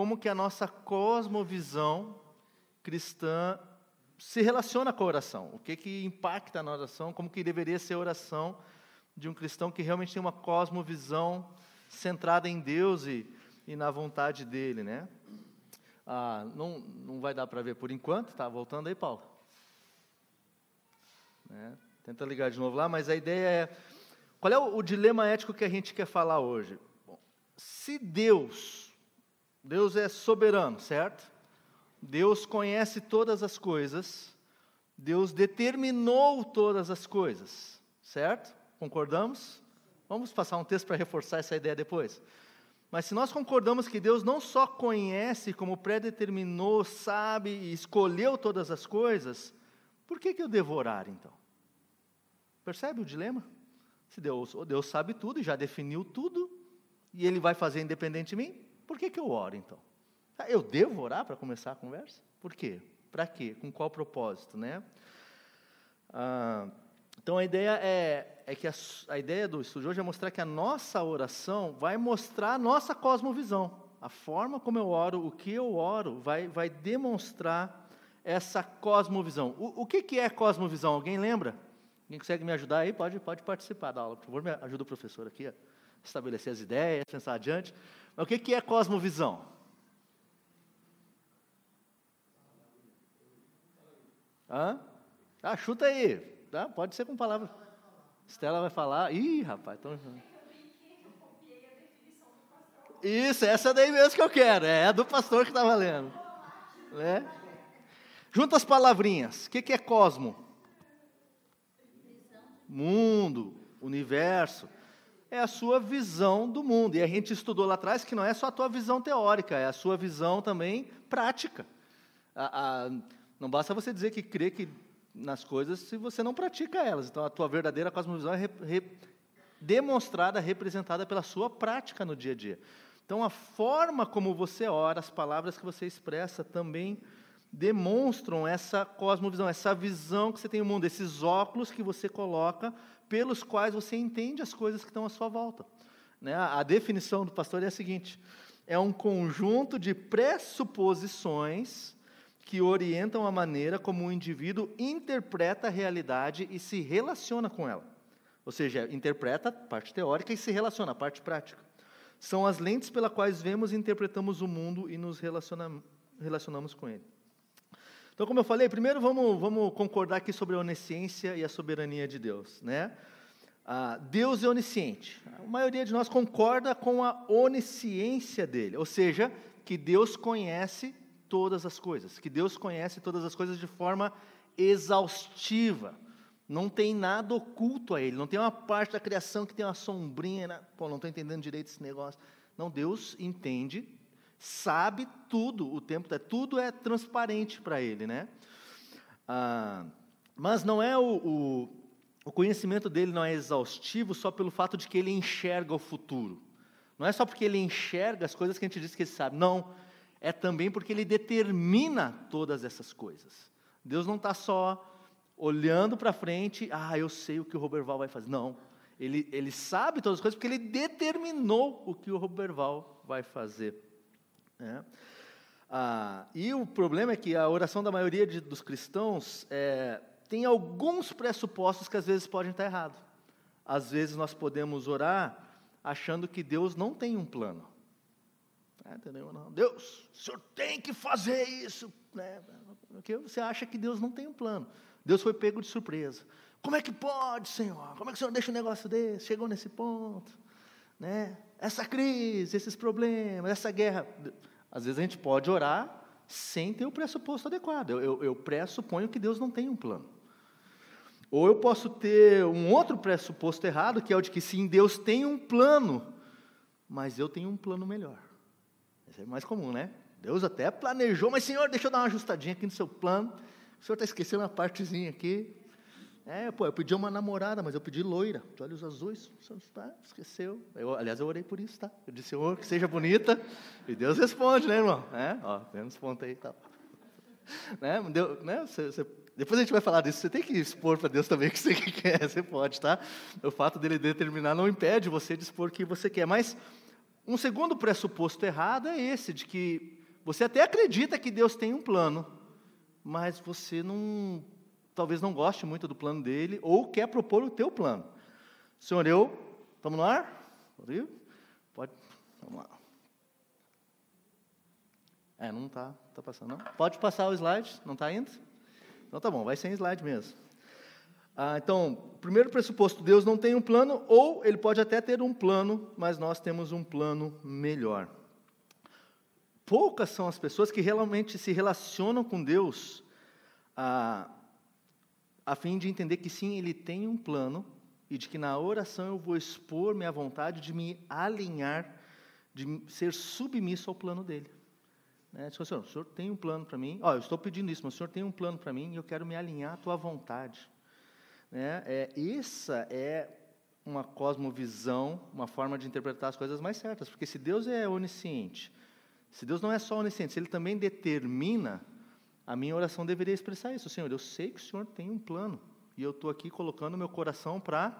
como que a nossa cosmovisão cristã se relaciona com a oração. O que impacta na oração, como que deveria ser a oração de um cristão que realmente tem uma cosmovisão centrada em Deus e na vontade dele, né? Não vai dar para ver por enquanto, tá? Voltando aí, Paulo. Tenta ligar de novo lá, mas a ideia é... Qual é o dilema ético que a gente quer falar hoje? Bom, se Deus é soberano, certo? Deus conhece todas as coisas, Deus determinou todas as coisas, certo? Concordamos? Vamos passar um texto para reforçar essa ideia depois. Mas se nós concordamos que Deus não só conhece, como predeterminou, sabe e escolheu todas as coisas, por que eu devo orar então? Percebe o dilema? Se Deus sabe tudo e já definiu tudo, e Ele vai fazer independente de mim, por que eu oro então? Eu devo orar para começar a conversa? Por quê? Para quê? Com qual propósito, né? Então a ideia é que a ideia do estudo de hoje é mostrar que a nossa oração vai mostrar a nossa cosmovisão. A forma como eu oro, o que eu oro, vai demonstrar essa cosmovisão. O que é cosmovisão? Alguém lembra? Quem consegue me ajudar aí, pode participar da aula. Por favor, me ajuda o professor aqui a estabelecer as ideias, pensar adiante. Mas o que é cosmovisão? Chuta aí. Tá? Pode ser com palavras. Estela vai falar. Ih, rapaz. Isso, essa daí mesmo que eu quero. É a do pastor que está valendo. Junta as palavrinhas. O que é cosmo? Mundo, universo. É a sua visão do mundo. E a gente estudou lá atrás que não é só a tua visão teórica, é a sua visão também prática. Não basta você dizer que crê nas coisas se você não pratica elas. Então, a tua verdadeira cosmovisão é demonstrada, representada pela sua prática no dia a dia. Então, a forma como você ora, as palavras que você expressa também demonstram essa cosmovisão, essa visão que você tem do mundo, esses óculos que você coloca, pelos quais você entende as coisas que estão à sua volta. A definição do pastor é a seguinte: é um conjunto de pressuposições que orientam a maneira como o indivíduo interpreta a realidade e se relaciona com ela. Ou seja, interpreta a parte teórica e se relaciona, a parte prática. São as lentes pelas quais vemos e interpretamos o mundo e nos relacionamos com ele. Então, como eu falei, primeiro vamos concordar aqui sobre a onisciência e a soberania de Deus, né? Deus é onisciente. A maioria de nós concorda com a onisciência dele, ou seja, que Deus conhece todas as coisas, de forma exaustiva. Não tem nada oculto a ele, não tem uma parte da criação que tem uma sombrinha, né? Não estou entendendo direito esse negócio. Não, Deus entende, sabe tudo o tempo, tudo é transparente para ele, né? Mas não é o conhecimento dele não é exaustivo só pelo fato de que ele enxerga o futuro. Não é só porque ele enxerga as coisas que a gente diz que ele sabe. Não, é também porque ele determina todas essas coisas. Deus não está só olhando para frente, eu sei o que o Roberval vai fazer. Não, ele sabe todas as coisas porque ele determinou o que o Roberval vai fazer. E o problema é que a oração da maioria dos cristãos tem alguns pressupostos que às vezes podem estar errados. Às vezes nós podemos orar achando que Deus não tem um plano. Entendeu? Não, Deus, o Senhor tem que fazer isso. Porque você acha que Deus não tem um plano. Deus foi pego de surpresa. Como é que pode, Senhor? Como é que o Senhor deixa um negócio desse? Chegou nesse ponto. Essa crise, esses problemas, essa guerra. Às vezes a gente pode orar sem ter o pressuposto adequado. Eu pressuponho que Deus não tem um plano. Ou eu posso ter um outro pressuposto errado, que é o de que sim, Deus tem um plano, mas eu tenho um plano melhor. Esse é mais comum, né? Deus até planejou, mas Senhor, deixa eu dar uma ajustadinha aqui no seu plano. O Senhor está esquecendo uma partezinha aqui. Eu pedi uma namorada, mas eu pedi loira, de olhos azuis. O Senhor esqueceu. Aliás, eu orei por isso, tá? Eu disse, Senhor, que seja bonita. E Deus responde, né, irmão? Vendo os pontos aí e tal. Depois a gente vai falar disso. Você tem que expor para Deus também o que você quer. Você pode, tá? O fato dele determinar não impede você de expor o que você quer. Mas um segundo pressuposto errado é esse, de que Você até acredita que Deus tem um plano, mas você talvez não goste muito do plano dele, ou quer propor o teu plano. Senhor, estamos no ar? Pode, vamos lá. Não está passando, não? Pode passar o slide, não está indo? Então tá bom, vai sem slide mesmo. Então, primeiro pressuposto, Deus não tem um plano, ou Ele pode até ter um plano, mas nós temos um plano melhor. Poucas são as pessoas que realmente se relacionam com Deus a fim de entender que sim, Ele tem um plano, e de que na oração eu vou expor minha vontade de me alinhar, de ser submisso ao plano dele. Senhor, o Senhor tem um plano para mim, eu estou pedindo isso, mas o Senhor tem um plano para mim, e eu quero me alinhar à tua vontade. Essa é uma cosmovisão, uma forma de interpretar as coisas mais certas, porque se Deus é onisciente, se Deus não é só onisciente, se Ele também determina, a minha oração deveria expressar isso. Senhor, eu sei que o Senhor tem um plano, e eu estou aqui colocando meu coração para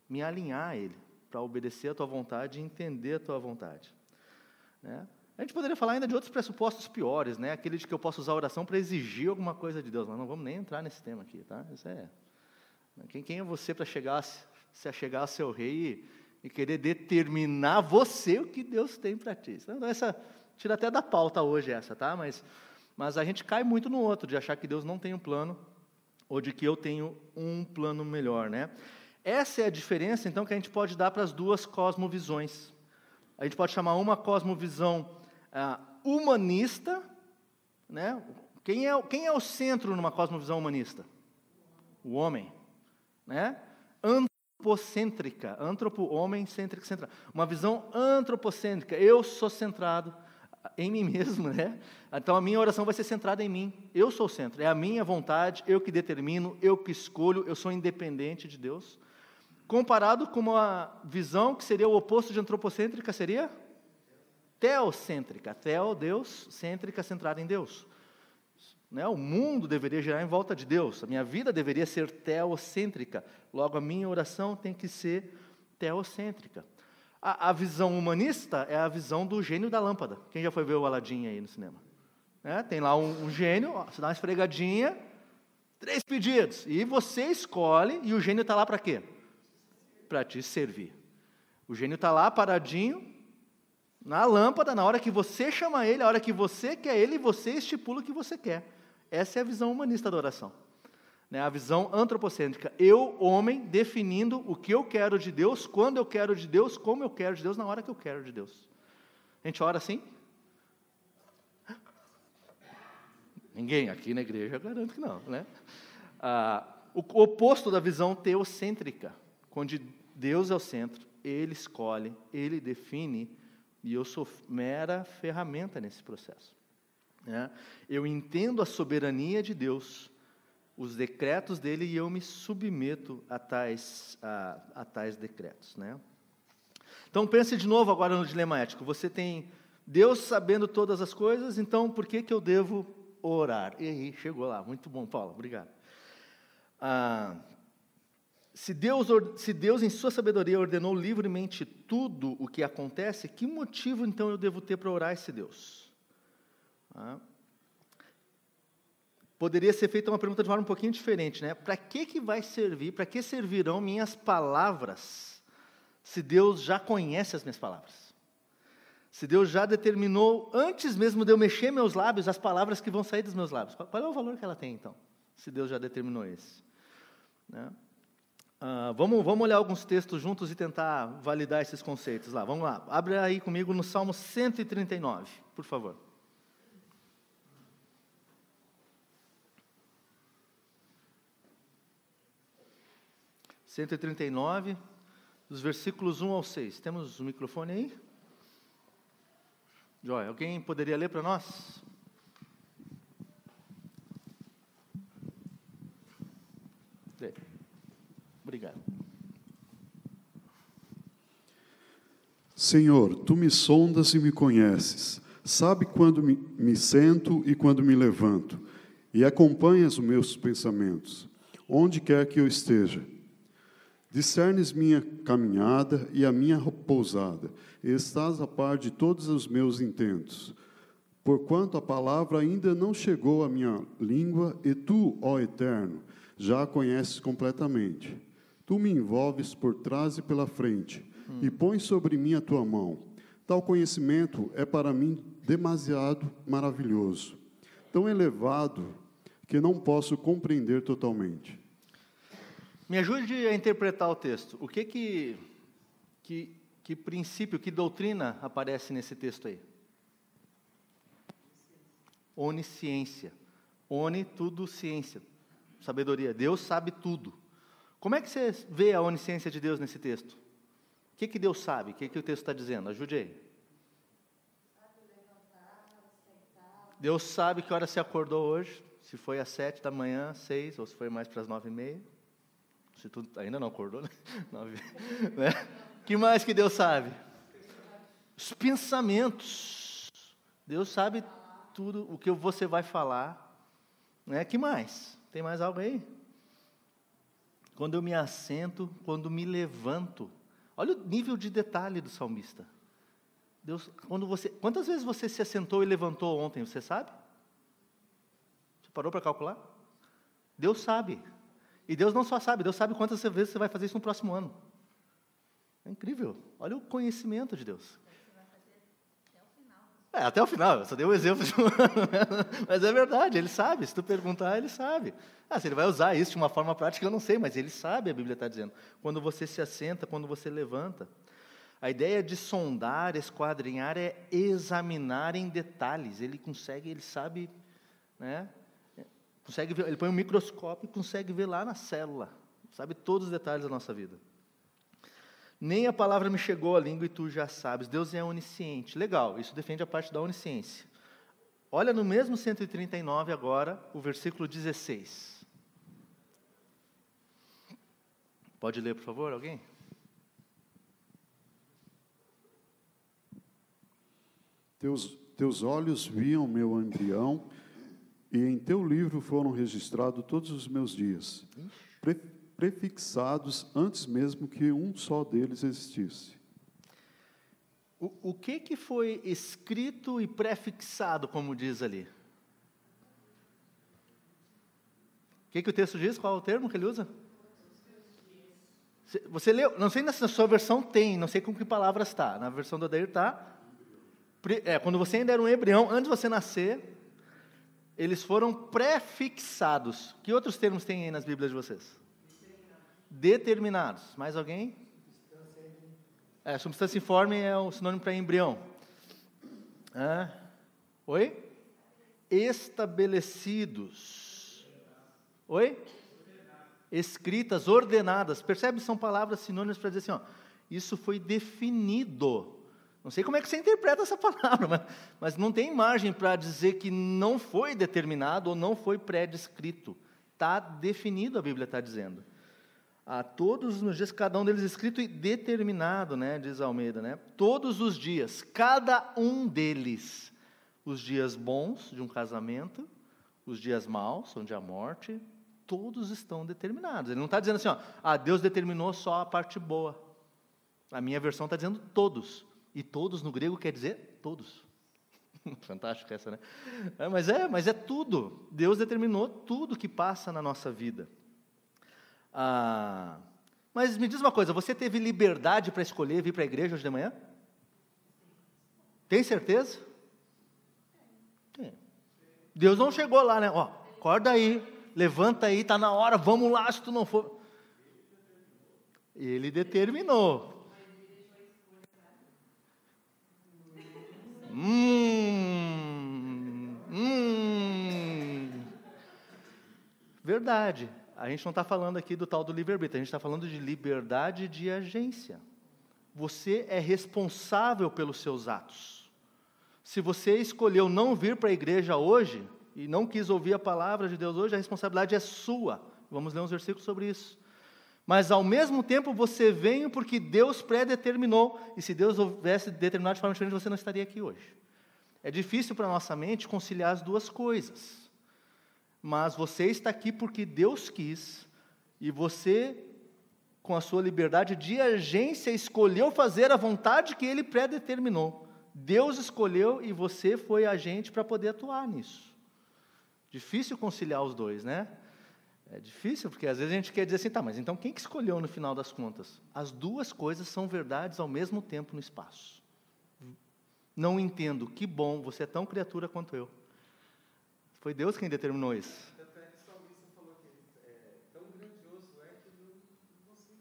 me alinhar a Ele, para obedecer a tua vontade e entender a tua vontade. A gente poderia falar ainda de outros pressupostos piores, aquele de que eu posso usar a oração para exigir alguma coisa de Deus, mas não vamos nem entrar nesse tema aqui, tá? Isso quem é você para se achegar ao seu rei e querer determinar você o que Deus tem para ti? Então, essa tira até da pauta hoje essa, tá? Mas a gente cai muito no outro, de achar que Deus não tem um plano, ou de que eu tenho um plano melhor, Essa é a diferença, então, que a gente pode dar para as duas cosmovisões. A gente pode chamar uma cosmovisão humanista, Quem é o centro numa cosmovisão humanista? O homem, Antropocêntrica, homem, cêntrico, central. Uma visão antropocêntrica, eu sou centrado em mim mesmo, Então a minha oração vai ser centrada em mim, eu sou o centro, é a minha vontade, eu que determino, eu que escolho, eu sou independente de Deus. Comparado com uma visão que seria o oposto de antropocêntrica, seria teocêntrica. Teo, Deus, cêntrica, centrada em Deus. O mundo deveria girar em volta de Deus, a minha vida deveria ser teocêntrica, logo a minha oração tem que ser teocêntrica. A visão humanista é a visão do gênio da lâmpada. Quem já foi ver o Aladim aí no cinema? Tem lá um gênio, você dá uma esfregadinha, 3 pedidos, e você escolhe, e o gênio está lá para quê? Para te servir. O gênio está lá paradinho, na lâmpada, na hora que você chama ele, a hora que você quer ele, você estipula o que você quer. Essa é a visão humanista da oração. A visão antropocêntrica. Eu, homem, definindo o que eu quero de Deus, quando eu quero de Deus, como eu quero de Deus, na hora que eu quero de Deus. A gente ora assim? Ninguém aqui na igreja, eu garanto que não. O oposto da visão teocêntrica, onde Deus é o centro, Ele escolhe, Ele define, e eu sou mera ferramenta nesse processo. Eu entendo a soberania de Deus, os decretos dele, e eu me submeto a tais decretos. Então pense de novo agora no dilema ético. Você tem Deus sabendo todas as coisas, então por que eu devo orar? E aí, chegou lá, muito bom, Paulo, obrigado. Se Deus em sua sabedoria ordenou livremente tudo o que acontece, que motivo então eu devo ter para orar a esse Deus? Poderia ser feita uma pergunta de forma um pouquinho diferente, Para que vai servir, para que servirão minhas palavras, se Deus já conhece as minhas palavras? Se Deus já determinou, antes mesmo de eu mexer meus lábios, as palavras que vão sair dos meus lábios. Qual é o valor que ela tem, então, se Deus já determinou esse? Vamos olhar alguns textos juntos e tentar validar esses conceitos lá. Vamos lá, abre aí comigo no Salmo 139, por favor. (139), dos versículos 1 ao 6. Temos o microfone aí? Joia, alguém poderia ler para nós? Obrigado. Senhor, Tu me sondas e me conheces. Sabe quando me sento e quando me levanto. E acompanhas os meus pensamentos, onde quer que eu esteja. Discernes minha caminhada e a minha pousada, e estás a par de todos os meus intentos. Porquanto a palavra ainda não chegou à minha língua, e tu, ó Eterno, já a conheces completamente. Tu me envolves por trás e pela frente, e pões sobre mim a tua mão. Tal conhecimento é para mim demasiado maravilhoso, tão elevado que não posso compreender totalmente. Me ajude a interpretar o texto. O que princípio, que doutrina aparece nesse texto aí? Onisciência. Oni, tudo, ciência. Sabedoria. Deus sabe tudo. Como é que você vê a onisciência de Deus nesse texto? O que Deus sabe? O que o texto está dizendo? Ajude aí. Deus sabe que hora você acordou hoje. Se foi às 7 da manhã, 6, ou se foi mais para as 9h30. Se tu ainda não acordou, né? 9, né? Que mais que Deus sabe? Os pensamentos. Deus sabe tudo o que você vai falar. Né? Que mais? Tem mais algo aí? Quando eu me assento, quando me levanto. Olha o nível de detalhe do salmista. Deus, quantas vezes você se assentou e levantou ontem, você sabe? Você parou para calcular? Deus sabe. E Deus não só sabe, Deus sabe quantas vezes você vai fazer isso no próximo ano. É incrível. Olha o conhecimento de Deus. Até o final, eu só dei um exemplo de um ano, mas é verdade, Ele sabe, se tu perguntar, Ele sabe. Se Ele vai usar isso de uma forma prática, eu não sei, mas Ele sabe, a Bíblia está dizendo. Quando você se assenta, quando você levanta. A ideia de sondar, esquadrinhar, é examinar em detalhes. Ele consegue, Ele sabe, né? Consegue ver, Ele põe um microscópio e consegue ver lá na célula, sabe todos os detalhes da nossa vida. Nem a palavra me chegou à língua e tu já sabes. Deus é onisciente. Legal, isso defende a parte da onisciência. Olha no mesmo 139 agora, o versículo 16. Pode ler, por favor, alguém? Teus olhos viam meu embrião, e em teu livro foram registrados todos os meus dias, prefixados antes mesmo que um só deles existisse. O que foi escrito e prefixado, como diz ali? O que o texto diz? Qual é o termo que ele usa? Você leu? Não sei se na sua versão tem, não sei com que palavras está. Na versão do Adair está. Quando você ainda era um embrião, antes de você nascer, eles foram prefixados. Que outros termos tem aí nas Bíblias de vocês? Determinados. Mais alguém? Substância informe é o sinônimo para embrião. Oi? Estabelecidos. Oi? Escritas, ordenadas. Percebe? São palavras sinônimas para dizer assim, isso foi definido. Não sei como é que você interpreta essa palavra, mas não tem margem para dizer que não foi determinado ou não foi pré-descrito. Está definido, a Bíblia está dizendo. A todos os dias, cada um deles escrito e determinado, né, diz Almeida, né? Todos os dias, cada um deles, os dias bons de um casamento, os dias maus, onde há morte, todos estão determinados. Ele não está dizendo assim, Deus determinou só a parte boa. A minha versão está dizendo todos. E todos no grego quer dizer todos. Fantástico essa, né? Mas é tudo. Deus determinou tudo que passa na nossa vida. Mas me diz uma coisa, você teve liberdade para escolher vir para a igreja hoje de manhã? Tem certeza? Tem. Deus não chegou lá, né? Acorda aí, levanta aí, está na hora, vamos lá, se tu não for. Ele determinou. Verdade. A gente não está falando aqui do tal do livre-arbítrio, a gente está falando de liberdade de agência. Você é responsável pelos seus atos. Se você escolheu não vir para a igreja hoje, e não quis ouvir a palavra de Deus hoje, a responsabilidade é sua. Vamos ler uns versículos sobre isso. Mas, ao mesmo tempo, você veio porque Deus predeterminou. E se Deus houvesse determinado de forma diferente, você não estaria aqui hoje. É difícil para a nossa mente conciliar as duas coisas. Mas você está aqui porque Deus quis. E você, com a sua liberdade de agência, escolheu fazer a vontade que Ele predeterminou. Deus escolheu e você foi agente para poder atuar nisso. Difícil conciliar os dois, né? É difícil, porque às vezes a gente quer dizer assim, tá, mas então quem que escolheu no final das contas? As duas coisas são verdades ao mesmo tempo no espaço. Não entendo, que bom, você é tão criatura quanto eu. Foi Deus quem determinou isso.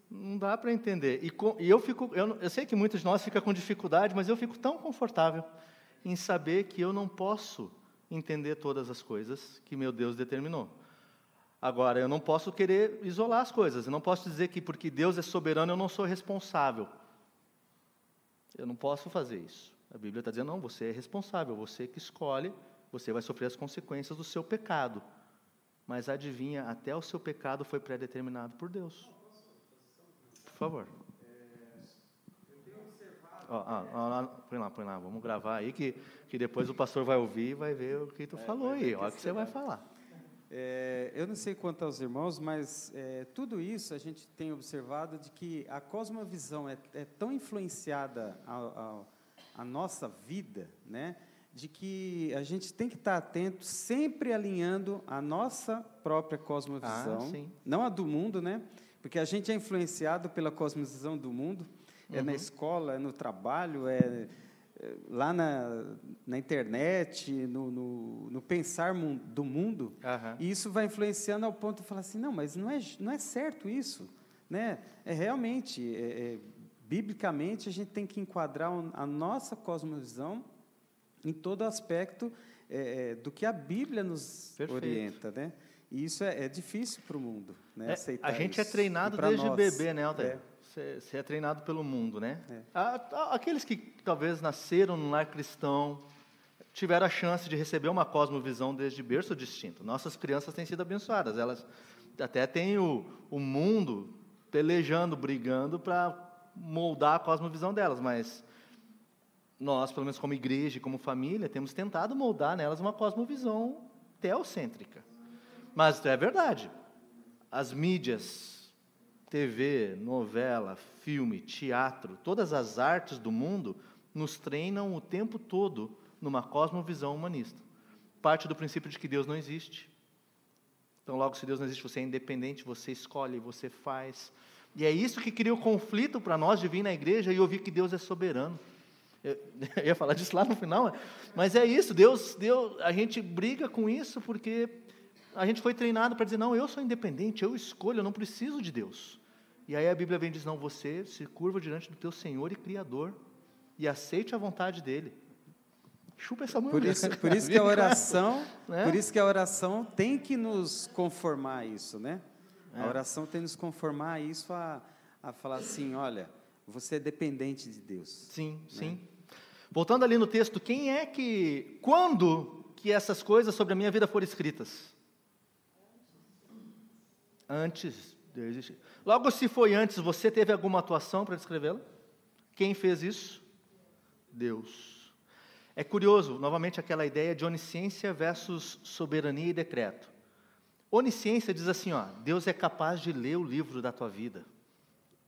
Não dá para entender. Eu sei que muitos de nós ficam com dificuldade, mas eu fico tão confortável em saber que eu não posso entender todas as coisas que meu Deus determinou. Agora, eu não posso querer isolar as coisas. Eu não posso dizer que porque Deus é soberano eu não sou responsável. Eu não posso fazer isso. A Bíblia está dizendo, não, você é responsável, você que escolhe, você vai sofrer as consequências do seu pecado. Mas adivinha, até o seu pecado foi pré-determinado por Deus. Por favor. Põe lá, vamos gravar aí, que depois o pastor vai ouvir e vai ver o que tu falou aí, olha o que você vai falar. Eu não sei quanto aos irmãos, mas tudo isso a gente tem observado de que a cosmovisão é tão influenciada a nossa vida, né, de que a gente tem que estar atento, sempre alinhando a nossa própria cosmovisão, não a do mundo, né, porque a gente é influenciado pela cosmovisão do mundo, na escola, no trabalho, lá na internet, no pensar do mundo, e isso vai influenciando ao ponto de falar assim, não, mas não é certo isso, né? Realmente, biblicamente, a gente tem que enquadrar a nossa cosmovisão em todo aspecto do que a Bíblia nos orienta, né? E isso é difícil para o mundo, né? Aceitar a gente isso. É treinado desde bebê, né, Altair? Você é treinado pelo mundo, né? Aqueles que talvez nasceram num lar cristão, tiveram a chance de receber uma cosmovisão desde berço distinto. Nossas crianças têm sido abençoadas. Elas até têm o mundo pelejando, brigando para moldar a cosmovisão delas, mas nós, pelo menos como igreja e como família, temos tentado moldar nelas uma cosmovisão teocêntrica. Mas é verdade. As mídias, TV, novela, filme, teatro, todas as artes do mundo nos treinam o tempo todo numa cosmovisão humanista. Parte do princípio de que Deus não existe. Então, logo, se Deus não existe, você é independente, você escolhe, você faz. E é isso que cria o conflito para nós de vir na igreja e ouvir que Deus é soberano. Eu ia falar disso lá no final, mas é isso, Deus, a gente briga com isso porque a gente foi treinado para dizer, não, eu sou independente, eu escolho, eu não preciso de Deus. E aí a Bíblia vem e diz, não, você se curva diante do teu Senhor e Criador e aceite a vontade dEle. Chupa essa mão. Por isso que a oração, por isso que a oração tem que nos conformar a isso, né? A oração tem que nos conformar a isso, a falar assim, olha, você é dependente de Deus. Sim, né? Sim. Voltando ali no texto, quando que essas coisas sobre a minha vida foram escritas? Antes de eu existir. Logo, se foi antes, você teve alguma atuação para descrevê-la? Quem fez isso? Deus. É curioso, novamente, aquela ideia de onisciência versus soberania e decreto. Onisciência diz assim, Deus é capaz de ler o livro da tua vida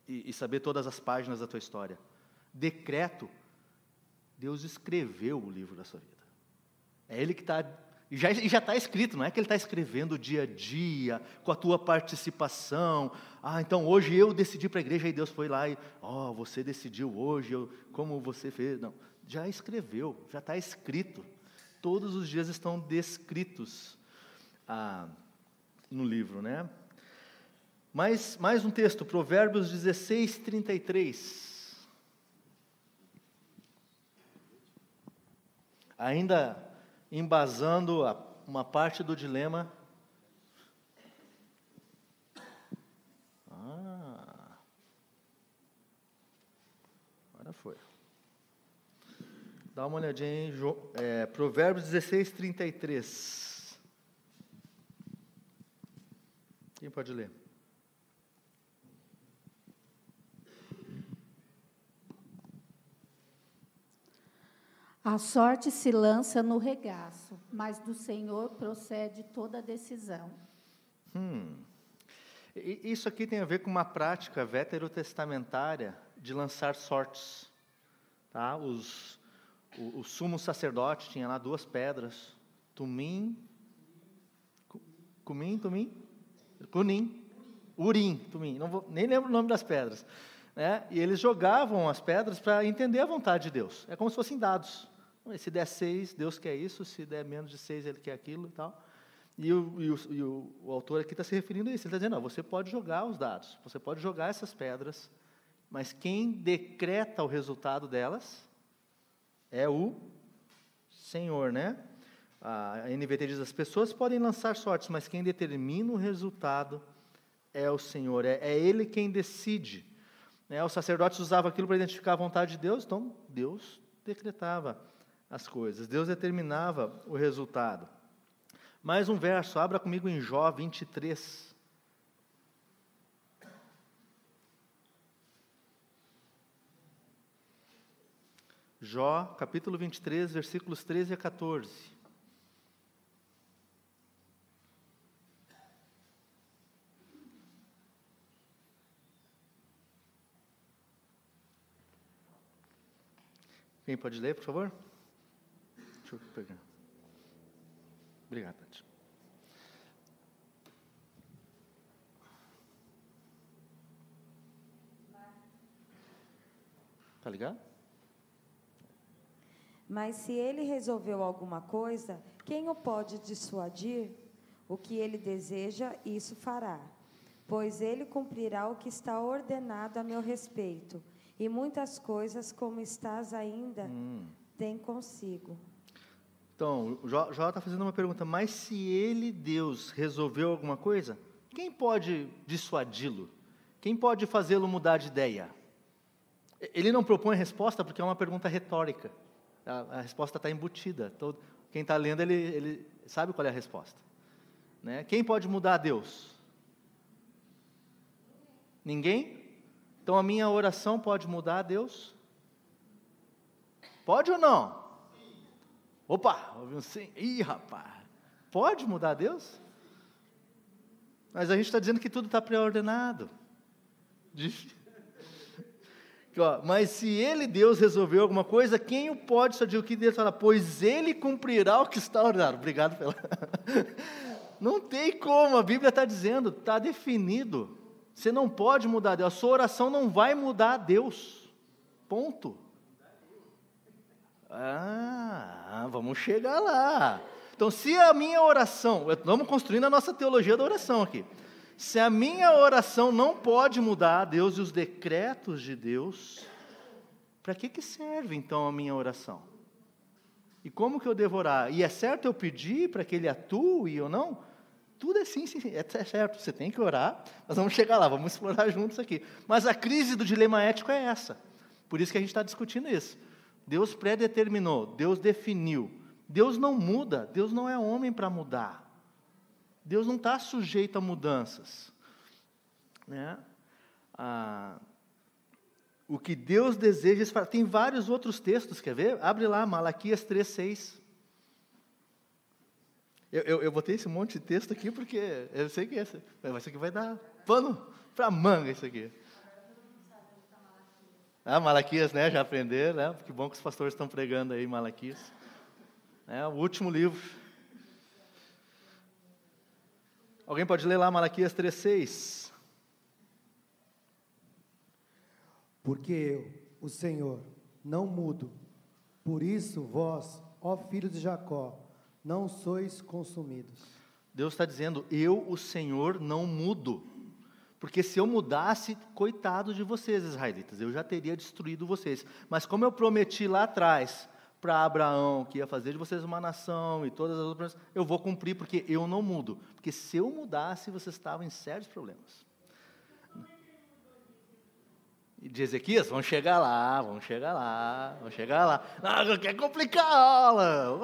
e saber todas as páginas da tua história. Decreto, Deus escreveu o livro da sua vida. É Ele que está... E já está escrito, não é que Ele está escrevendo dia a dia, com a tua participação. Então hoje eu decidi para a igreja, e Deus foi lá e, você decidiu hoje, como você fez. Não, já escreveu, já está escrito. Todos os dias estão descritos no livro, né? Mais um texto, Provérbios 16, 33. Ainda embasando uma parte do dilema. Agora foi. Dá uma olhadinha em Provérbios 16, 33. Quem pode ler? A sorte se lança no regaço, mas do Senhor procede toda decisão. Isso aqui tem a ver com uma prática veterotestamentária de lançar sortes. Tá? o sumo sacerdote tinha lá 2 pedras, Tumim, Urim, Tumim, nem lembro o nome das pedras, né? E eles jogavam as pedras para entender a vontade de Deus. É como se fossem dados. Se der 6, Deus quer isso, se der menos de 6, Ele quer aquilo e tal. E o autor aqui está se referindo a isso. Ele está dizendo, você pode jogar os dados, você pode jogar essas pedras, mas quem decreta o resultado delas é o Senhor, né? A NVT diz, as pessoas podem lançar sortes, mas quem determina o resultado é o Senhor, é Ele quem decide. Os sacerdotes usavam aquilo para identificar a vontade de Deus, então Deus decretava as coisas, Deus determinava o resultado. Mais um verso, abra comigo em Jó 23. Jó, capítulo 23, versículos 13 a 14. Quem pode ler, por favor? Deixa eu pegar. Obrigado, Tati. Tá ligado? Mas se ele resolveu alguma coisa, quem o pode dissuadir? O que ele deseja, isso fará. Pois ele cumprirá o que está ordenado a meu respeito. E muitas coisas, como estás ainda, tem consigo. Então, Jó está fazendo uma pergunta, mas se ele, Deus, resolveu alguma coisa, quem pode dissuadi-lo? Quem pode fazê-lo mudar de ideia? Ele não propõe resposta porque é uma pergunta retórica. A resposta está embutida. Quem está lendo, ele sabe qual é a resposta. Né? Quem pode mudar a Deus? Ninguém? Então, a minha oração pode mudar a Deus? Pode ou não? Opa, ouvi um sim. Ih, rapaz, pode mudar a Deus? Mas a gente está dizendo que tudo está pré-ordenado. Mas se ele, Deus, resolveu alguma coisa, quem o pode só dizer o que Deus fala? Pois ele cumprirá o que está ordenado. Obrigado pela... Não tem como, a Bíblia está dizendo, está definido. Você não pode mudar a Deus, a sua oração não vai mudar a Deus. Ponto. Vamos chegar lá. Então, se a minha oração, vamos construindo a nossa teologia da oração aqui. Se a minha oração não pode mudar a Deus e os decretos de Deus, para que serve então a minha oração? E como que eu devo orar? E é certo eu pedir para que Ele atue ou não? Tudo é sim, é certo, você tem que orar, nós vamos chegar lá, vamos explorar juntos aqui. Mas a crise do dilema ético é essa, por isso que a gente está discutindo isso. Deus predeterminou, Deus definiu, Deus não muda, Deus não é homem para mudar. Deus não está sujeito a mudanças. Né? O que Deus deseja, tem vários outros textos, quer ver? Abre lá, Malaquias 3:6. Eu botei esse monte de texto aqui porque eu sei que isso aqui vai dar pano para manga, isso aqui. Malaquias, né? Já aprenderam, né? Que bom que os pastores estão pregando aí Malaquias. O último livro. Alguém pode ler lá Malaquias 3:6? Porque eu, o Senhor, não mudo. Por isso vós, ó filhos de Jacó, não sois consumidos. Deus está dizendo, eu, o Senhor, não mudo. Porque se eu mudasse, coitado de vocês, israelitas, eu já teria destruído vocês. Mas como eu prometi lá atrás para Abraão, que ia fazer de vocês uma nação e todas as outras, eu vou cumprir porque eu não mudo. Porque se eu mudasse, vocês estavam em sérios problemas. E de Ezequias, vamos chegar lá. Não, quer complicar a aula,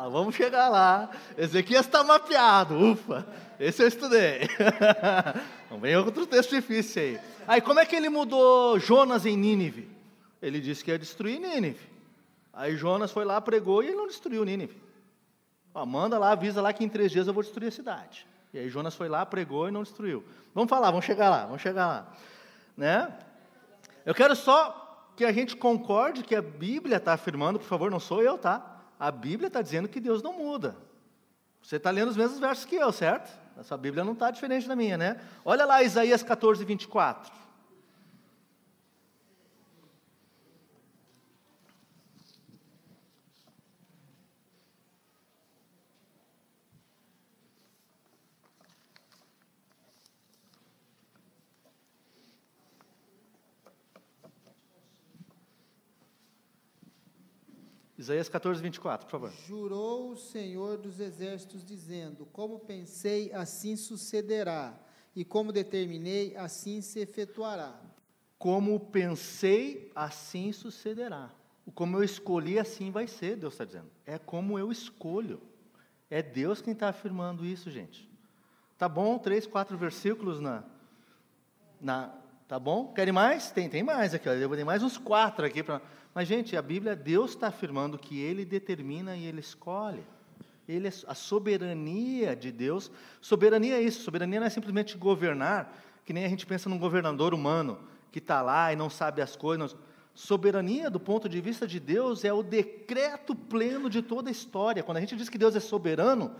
vamos chegar lá. Ezequias está mapeado, ufa, esse eu estudei. Não vem outro texto difícil aí. Aí como é que ele mudou Jonas em Nínive? Ele disse que ia destruir Nínive. Aí Jonas foi lá, pregou e ele não destruiu Nínive. Manda lá, avisa lá que em 3 dias eu vou destruir a cidade. E aí Jonas foi lá, pregou e não destruiu. Vamos chegar lá. Né? Eu quero só que a gente concorde que a Bíblia está afirmando, por favor, não sou eu, tá? A Bíblia está dizendo que Deus não muda. Você está lendo os mesmos versos que eu, certo? A sua Bíblia não está diferente da minha, né? Olha lá Isaías 14, 24. Isaías 14, 24, por favor. Jurou o Senhor dos Exércitos, dizendo: como pensei, assim sucederá, e como determinei, assim se efetuará. Como pensei, assim sucederá. Como eu escolhi, assim vai ser, Deus está dizendo. É como eu escolho. É Deus quem está afirmando isso, gente. Tá bom? 3, 4 versículos tá bom? Querem mais? Tem mais aqui, ó. Eu vou ter mais uns 4 aqui. Mas, gente, a Bíblia, Deus está afirmando que Ele determina e Ele escolhe. A soberania de Deus. Soberania é isso. Soberania não é simplesmente governar, que nem a gente pensa num governador humano, que está lá e não sabe as coisas. Soberania, do ponto de vista de Deus, é o decreto pleno de toda a história. Quando a gente diz que Deus é soberano,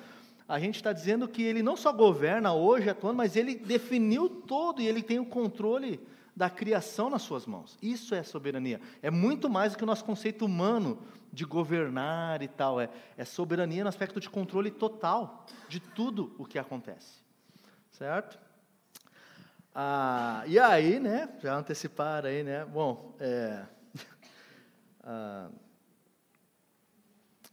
a gente está dizendo que Ele não só governa hoje, atuando, mas Ele definiu todo e Ele tem o controle da criação nas suas mãos. Isso é soberania. É muito mais do que o nosso conceito humano de governar e tal. É soberania no aspecto de controle total de tudo o que acontece. Certo? E aí, né, já anteciparam aí, né, bom,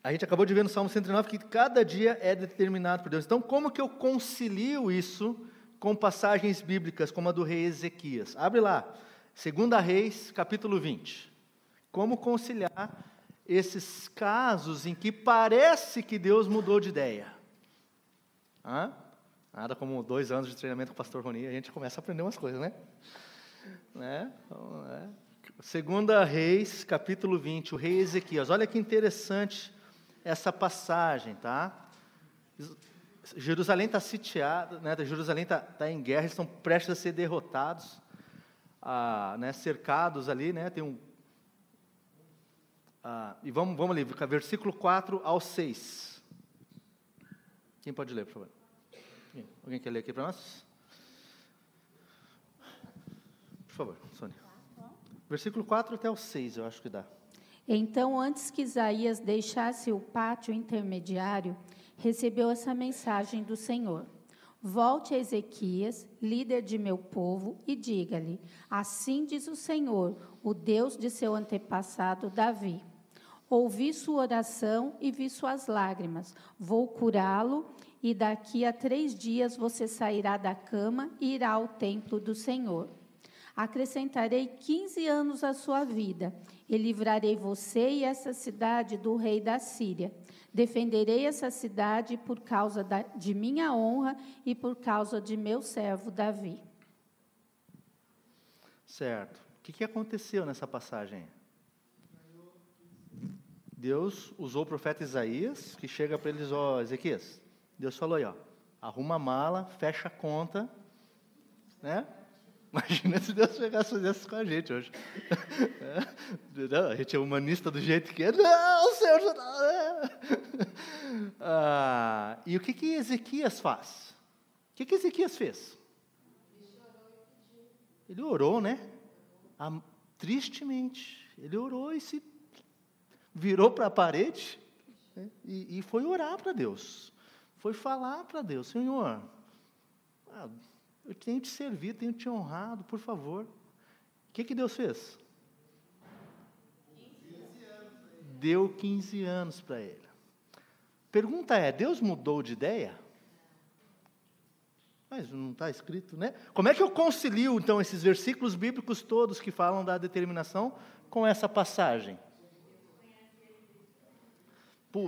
a gente acabou de ver no Salmo 109 que cada dia é determinado por Deus. Então, como que eu concilio isso com passagens bíblicas, como a do rei Ezequias? Abre lá, 2 Reis, capítulo 20. Como conciliar esses casos em que parece que Deus mudou de ideia? Nada como 2 anos de treinamento com o pastor Roni, a gente começa a aprender umas coisas, né? 2 Reis, capítulo 20, o rei Ezequias. Olha que interessante essa passagem, tá? Jerusalém está sitiada, né? Jerusalém está em guerra, eles estão prestes a ser derrotados, né? Cercados ali, né? E vamos ali, versículo 4 ao 6. Quem pode ler, por favor? Alguém quer ler aqui para nós? Por favor, Sônia. Versículo 4 até o 6, eu acho que dá. Então, antes que Isaías deixasse o pátio intermediário, recebeu essa mensagem do Senhor: volte a Ezequias, líder de meu povo, e diga-lhe: assim diz o Senhor, o Deus de seu antepassado Davi. Ouvi sua oração e vi suas lágrimas. Vou curá-lo, e daqui a 3 dias você sairá da cama e irá ao templo do Senhor. Acrescentarei 15 anos à sua vida, e livrarei você e essa cidade do rei da Síria. Defenderei essa cidade por causa de minha honra e por causa de meu servo Davi. Certo. O que aconteceu nessa passagem? Deus usou o profeta Isaías, que chega para eles: Ezequias, Deus falou aí, arruma a mala, fecha a conta, né? Imagina se Deus chegasse a fazer isso com a gente hoje. A gente é humanista do jeito que é. Não, Senhor, e o que Ezequias faz? O que Ezequias fez? Ele orou, né? Tristemente. Ele orou e se virou para a parede, né? E foi orar para Deus. Foi falar para Deus: Senhor, eu tenho te servido, tenho te honrado, por favor. O que Deus fez? 15 anos. Deu 15 anos para ele. Pergunta é: Deus mudou de ideia? Mas não está escrito, né? Como é que eu concilio, então, esses versículos bíblicos todos que falam da determinação com essa passagem?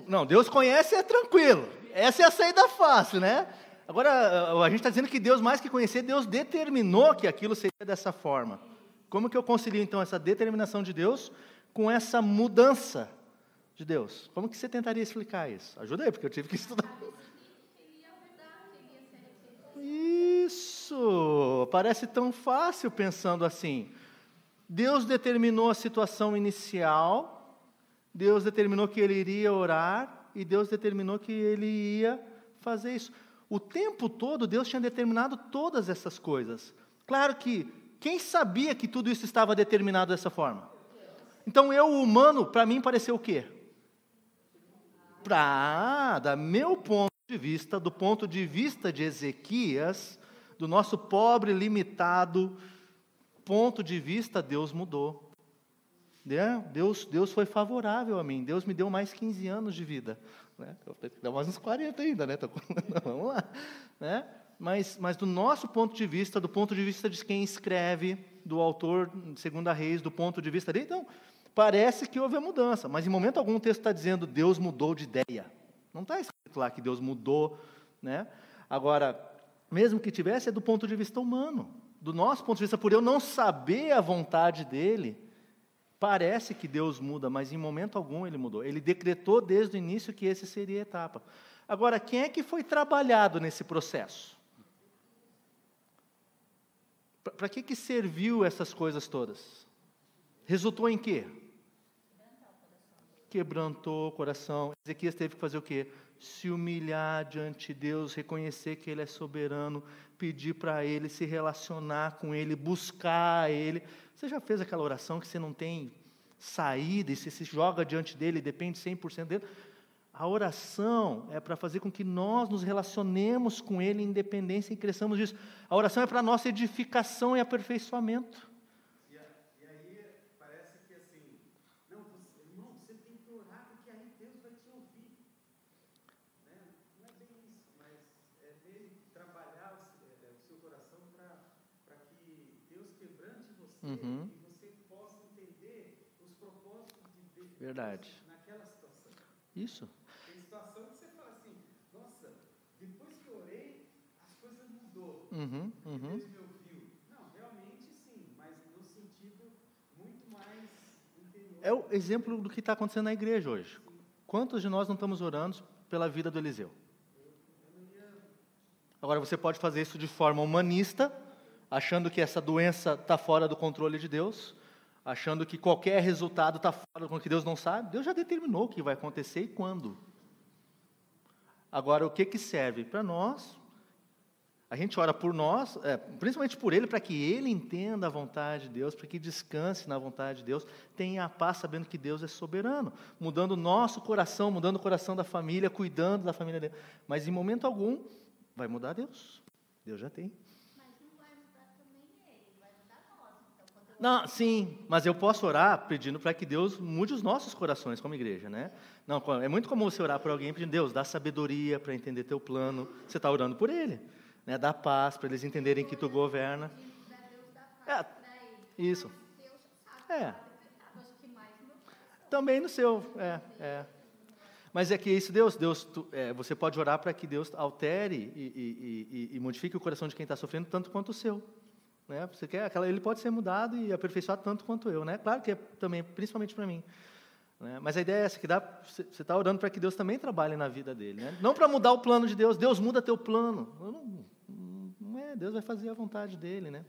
Não, Deus conhece, é tranquilo. Essa é a saída fácil, né? Agora, a gente está dizendo que Deus, mais que conhecer, Deus determinou que aquilo seria dessa forma. Como que eu concilio, então, essa determinação de Deus com essa mudança de Deus? Como que você tentaria explicar isso? Ajuda aí, porque eu tive que estudar. Isso! Parece tão fácil pensando assim. Deus determinou a situação inicial, Deus determinou que ele iria orar, e Deus determinou que ele ia fazer isso. O tempo todo, Deus tinha determinado todas essas coisas. Claro que, quem sabia que tudo isso estava determinado dessa forma? Então, eu, humano, para mim, pareceu o quê? Da meu ponto de vista, do ponto de vista de Ezequias, do nosso pobre, limitado ponto de vista, Deus mudou. Deus foi favorável a mim. Deus me deu mais 15 anos de vida. Né? Deu mais uns 40 ainda, né? Vamos lá. Né? Mas do nosso ponto de vista, do ponto de vista de quem escreve, do autor, Segunda Reis, do ponto de vista dele, então, parece que houve a mudança. Mas em momento algum o texto está dizendo Deus mudou de ideia. Não está escrito lá que Deus mudou. Né? Agora, mesmo que tivesse, é do ponto de vista humano. Do nosso ponto de vista, por eu não saber a vontade dele, parece que Deus muda, mas em momento algum ele mudou. Ele decretou desde o início que esse seria a etapa. Agora, quem é que foi trabalhado nesse processo? Para que serviu essas coisas todas? Resultou em quê? Quebrantou o coração. Ezequias teve que fazer o quê? Se humilhar diante de Deus, reconhecer que Ele é soberano, pedir para Ele, se relacionar com Ele, buscar Ele. Você já fez aquela oração que você não tem saída e você se joga diante dEle e depende 100% dEle? A oração é para fazer com que nós nos relacionemos com Ele em independência e cresçamos disso. A oração é para a nossa edificação e aperfeiçoamento. Uhum. E você possa entender os propósitos de Deus Verdade. naquela situação. Isso. Tem situação que você fala assim, nossa, depois que eu orei, as coisas mudou. Uhum. Deus me ouviu. Não, realmente sim, mas no sentido muito mais interior. É o exemplo do que está acontecendo na igreja hoje. Quantos de nós não estamos orando pela vida do Eliseu? Agora, você pode fazer isso de forma humanista, achando que essa doença está fora do controle de Deus, achando que qualquer resultado está fora do que Deus não sabe. Deus já determinou o que vai acontecer e quando. Agora, o que serve? Para nós, a gente ora por nós, principalmente por Ele, para que Ele entenda a vontade de Deus, para que descanse na vontade de Deus, tenha a paz sabendo que Deus é soberano, mudando o nosso coração, mudando o coração da família, cuidando da família dele. Mas em momento algum, vai mudar Deus. Deus já tem. Não, sim, mas eu posso orar pedindo para que Deus mude os nossos corações como igreja, né? Não, é muito comum você orar por alguém pedindo, Deus, dá sabedoria para entender teu plano. Você está orando por ele, né? Dá paz para eles entenderem que tu governa. Isso. Também no seu, Mas é que isso, você pode orar para que Deus altere e modifique o coração de quem está sofrendo tanto quanto o seu. Né? Você quer, ele pode ser mudado e aperfeiçoado tanto quanto eu, né? Claro que é também, principalmente para mim. Né? Mas a ideia é essa, que você está orando para que Deus também trabalhe na vida dele. Né? Não para mudar o plano de Deus. Deus muda teu plano. Deus vai fazer a vontade dele, né?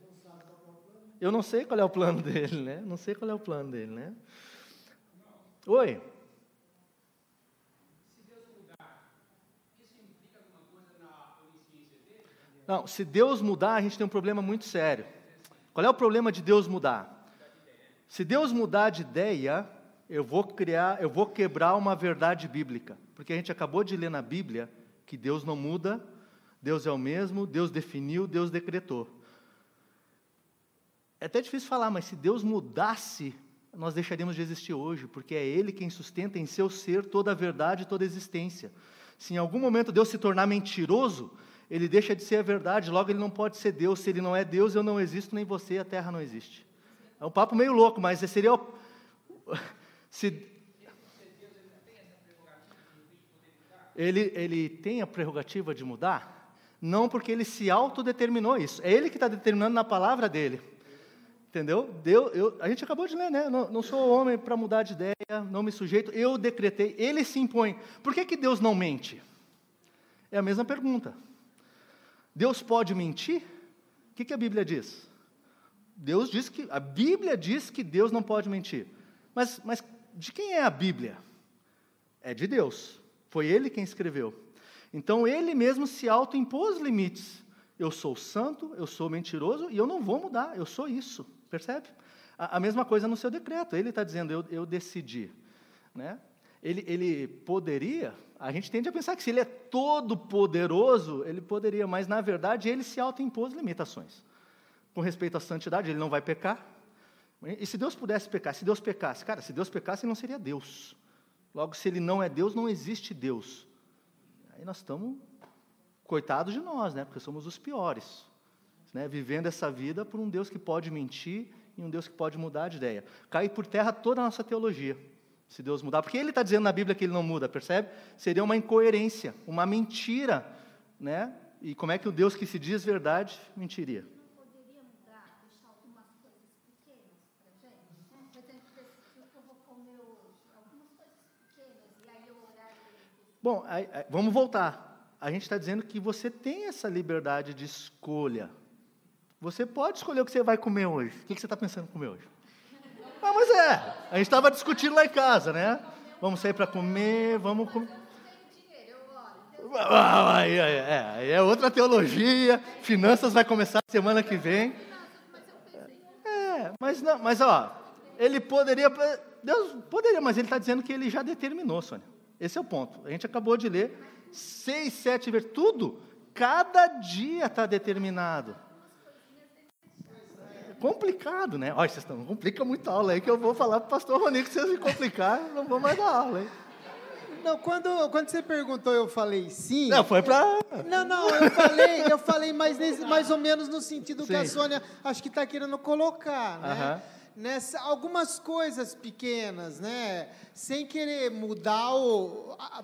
Eu não sei qual é o plano dele, né? Não sei qual é o plano dele, né? Oi. Não, se Deus mudar, a gente tem um problema muito sério. Qual é o problema de Deus mudar? Se Deus mudar de ideia, eu vou quebrar uma verdade bíblica. Porque a gente acabou de ler na Bíblia que Deus não muda, Deus é o mesmo, Deus definiu, Deus decretou. É até difícil falar, mas se Deus mudasse, nós deixaríamos de existir hoje, porque é Ele quem sustenta em seu ser toda a verdade e toda a existência. Se em algum momento Deus se tornar mentiroso, Ele deixa de ser a verdade, logo Ele não pode ser Deus. Se Ele não é Deus, eu não existo, nem você, a terra não existe. É um papo meio louco, mas seria... Ele tem a prerrogativa de mudar? Não, porque Ele se autodeterminou isso. É Ele que está determinando na palavra dEle. Entendeu? A gente acabou de ler, né? Não sou homem para mudar de ideia, não me sujeito, eu decretei, Ele se impõe. Por que Deus não mente? É a mesma pergunta. Deus pode mentir? O que a Bíblia diz? A Bíblia diz que Deus não pode mentir. Mas de quem é a Bíblia? É de Deus. Foi Ele quem escreveu. Então, Ele mesmo se autoimpôs limites. Eu sou santo, eu sou mentiroso e eu não vou mudar, eu sou isso. Percebe? A mesma coisa no seu decreto. Ele está dizendo, eu decidi. Né? Ele poderia, a gente tende a pensar que se ele é todo poderoso, ele poderia, mas na verdade ele se autoimpôs limitações. Com respeito à santidade, ele não vai pecar. E se Deus pudesse pecar, se Deus pecasse, se Deus pecasse, ele não seria Deus. Logo, se ele não é Deus, não existe Deus. Aí nós estamos coitados de nós, né? Porque somos os piores, né? Vivendo essa vida por um Deus que pode mentir e um Deus que pode mudar de ideia. Cai por terra toda a nossa teologia, se Deus mudar. Porque ele está dizendo na Bíblia que ele não muda, percebe? Seria uma incoerência, uma mentira, né? E como é que o Deus que se diz verdade mentiria? Não poderia mudar, deixar algumas coisas pequenas para a gente? Por exemplo, decidir o que eu vou comer hoje. Algumas coisas pequenas, e aí eu orar. Bom, vamos voltar. A gente está dizendo que você tem essa liberdade de escolha. Você pode escolher o que você vai comer hoje. O que você está pensando em comer hoje? Mas a gente estava discutindo lá em casa, né? Vamos sair para comer, vamos comer. É outra teologia, finanças vai começar semana que vem. Ele poderia, Deus poderia, mas ele está dizendo que ele já determinou, Sônia. Esse é o ponto. A gente acabou de ler 6, 7 versículos, tudo, cada dia está determinado. É complicado, né? Olha, vocês não complicam muito a aula aí, que eu vou falar para o pastor Rony, que se vocês se complicar, não vou mais dar aula, hein? Não, quando você perguntou, eu falei sim. Não, foi para... Não, eu falei mais ou menos no sentido que a Sônia acho que está querendo colocar, né? Algumas coisas pequenas, né? Sem querer mudar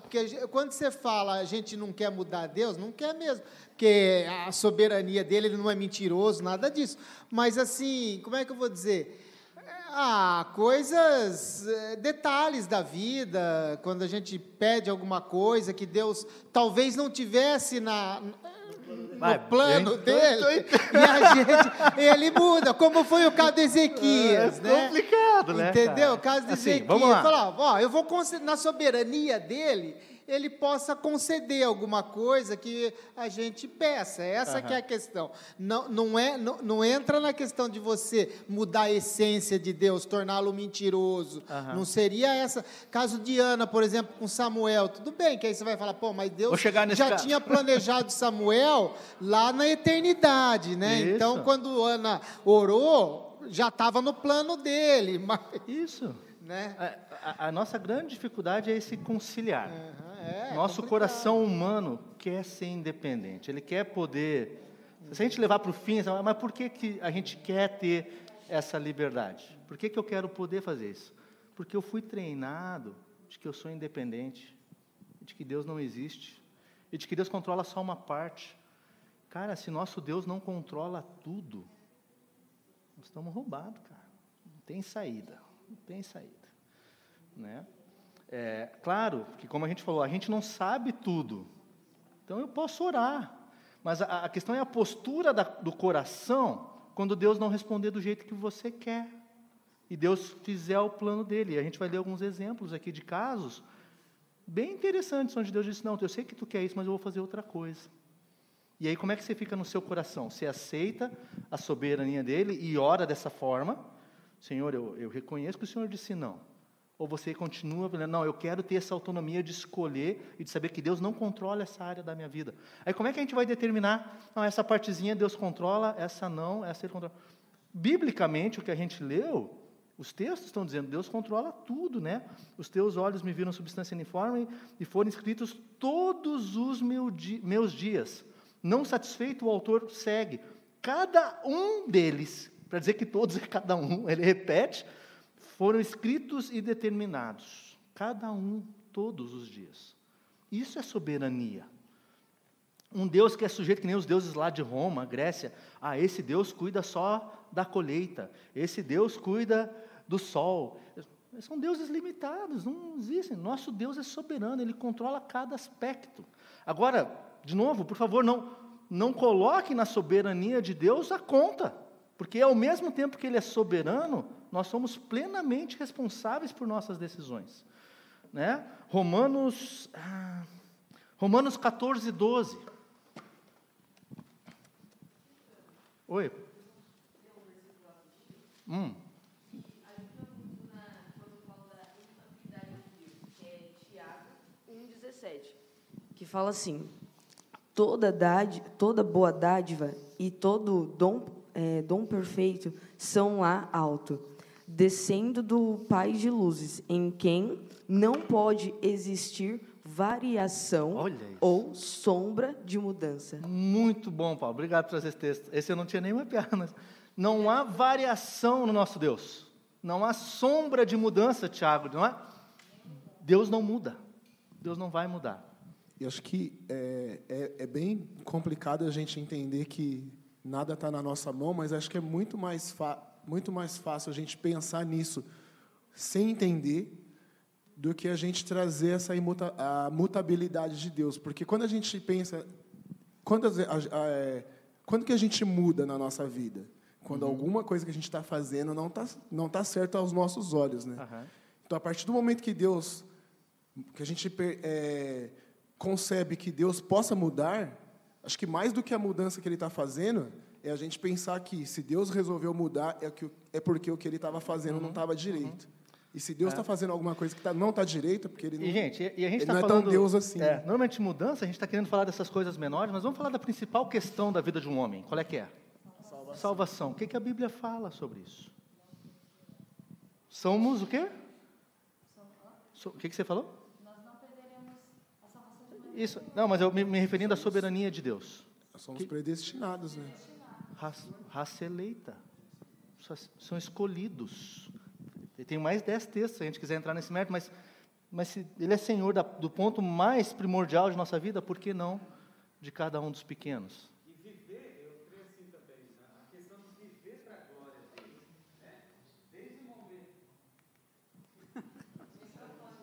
porque quando você fala a gente não quer mudar Deus, não quer mesmo, porque a soberania dele, ele não é mentiroso, nada disso. Mas assim, como é que eu vou dizer? Coisas, detalhes da vida, quando a gente pede alguma coisa que Deus talvez não tivesse no plano dele, e ele muda, como foi o caso de Ezequias, né? É complicado, né? Entendeu? O caso de Ezequias, vamos lá. Falar, eu vou conceder, na soberania dele, ele possa conceder alguma coisa que a gente peça. Essa que é a questão. Não entra na questão de você mudar a essência de Deus, torná-lo mentiroso. Não seria essa. Caso de Ana, por exemplo, com Samuel, tudo bem, que aí você vai falar, mas Deus já tinha planejado Samuel lá na eternidade, né? Isso. Então, quando Ana orou, já estava no plano dele. Isso. Né? A nossa grande dificuldade é esse conciliar. Nosso coração humano quer ser independente, ele quer poder... Se a gente levar para o fim, mas por que a gente quer ter essa liberdade? Por que eu quero poder fazer isso? Porque eu fui treinado de que eu sou independente, de que Deus não existe, e de que Deus controla só uma parte. Cara, se nosso Deus não controla tudo, nós estamos roubados, cara. Não tem saída, né? Claro que, como a gente falou, a gente não sabe tudo. Então, eu posso orar. Mas a questão é a postura do coração quando Deus não responder do jeito que você quer. E Deus fizer o plano dele. E a gente vai ler alguns exemplos aqui de casos bem interessantes, onde Deus disse, não, eu sei que tu quer isso, mas eu vou fazer outra coisa. E aí, como é que você fica no seu coração? Você aceita a soberania dele e ora dessa forma? Senhor, eu reconheço que o Senhor disse não. Ou você continua falando, não, eu quero ter essa autonomia de escolher e de saber que Deus não controla essa área da minha vida. Aí como é que a gente vai determinar, não, essa partezinha Deus controla, essa não, essa ele controla. Biblicamente, o que a gente leu, os textos estão dizendo, Deus controla tudo, né? Os teus olhos me viram substância uniforme e foram escritos todos os meus dias. Não satisfeito, o autor segue. Cada um deles, para dizer que todos é cada um, ele repete, foram escritos e determinados, cada um, todos os dias. Isso é soberania. Um Deus que é sujeito que nem os deuses lá de Roma, Grécia. Esse Deus cuida só da colheita. Esse Deus cuida do sol. São deuses limitados, não existem. Nosso Deus é soberano, Ele controla cada aspecto. Agora, de novo, por favor, não coloque na soberania de Deus a conta. Porque ao mesmo tempo que Ele é soberano, nós somos plenamente responsáveis por nossas decisões. Né? Romanos 14, 12. Oi. Que fala assim: toda boa dádiva e todo dom perfeito são lá alto, descendo do Pai de luzes, em quem não pode existir variação ou sombra de mudança. Muito bom, Paulo. Obrigado por trazer esse texto. Esse eu não tinha nenhuma piada. Mas não há variação no nosso Deus. Não há sombra de mudança, Tiago. Não há? Deus não muda. Deus não vai mudar. E acho que é bem complicado a gente entender que nada está na nossa mão, mas acho que é muito mais fácil a gente pensar nisso sem entender do que a gente trazer a mutabilidade de Deus. Porque quando a gente pensa... Quando que a gente muda na nossa vida? Quando alguma coisa que a gente está fazendo não tá certo aos nossos olhos. Né? Então, a partir do momento que a gente concebe que Deus possa mudar, acho que mais do que a mudança que Ele está fazendo, é a gente pensar que se Deus resolveu mudar, é porque o que Ele estava fazendo não estava direito. E se Deus está fazendo alguma coisa que não está direita, porque Ele não, a gente ele tá não falando, é tão Deus assim. Normalmente, mudança, a gente está querendo falar dessas coisas menores, mas vamos falar da principal questão da vida de um homem. Qual é que é? Salvação. O que a Bíblia fala sobre isso? Somos o quê? O que você falou? Nós não perderemos a salvação de maneira Isso. Não, mas eu me referindo à soberania de Deus. Nós somos predestinados, né? Raça eleita. São escolhidos. Tem mais 10 textos, se a gente quiser entrar nesse mérito, mas se Ele é Senhor do ponto mais primordial de nossa vida, por que não de cada um dos pequenos? E viver, eu creio assim também, a questão de viver para a glória dele, né? Desde o momento...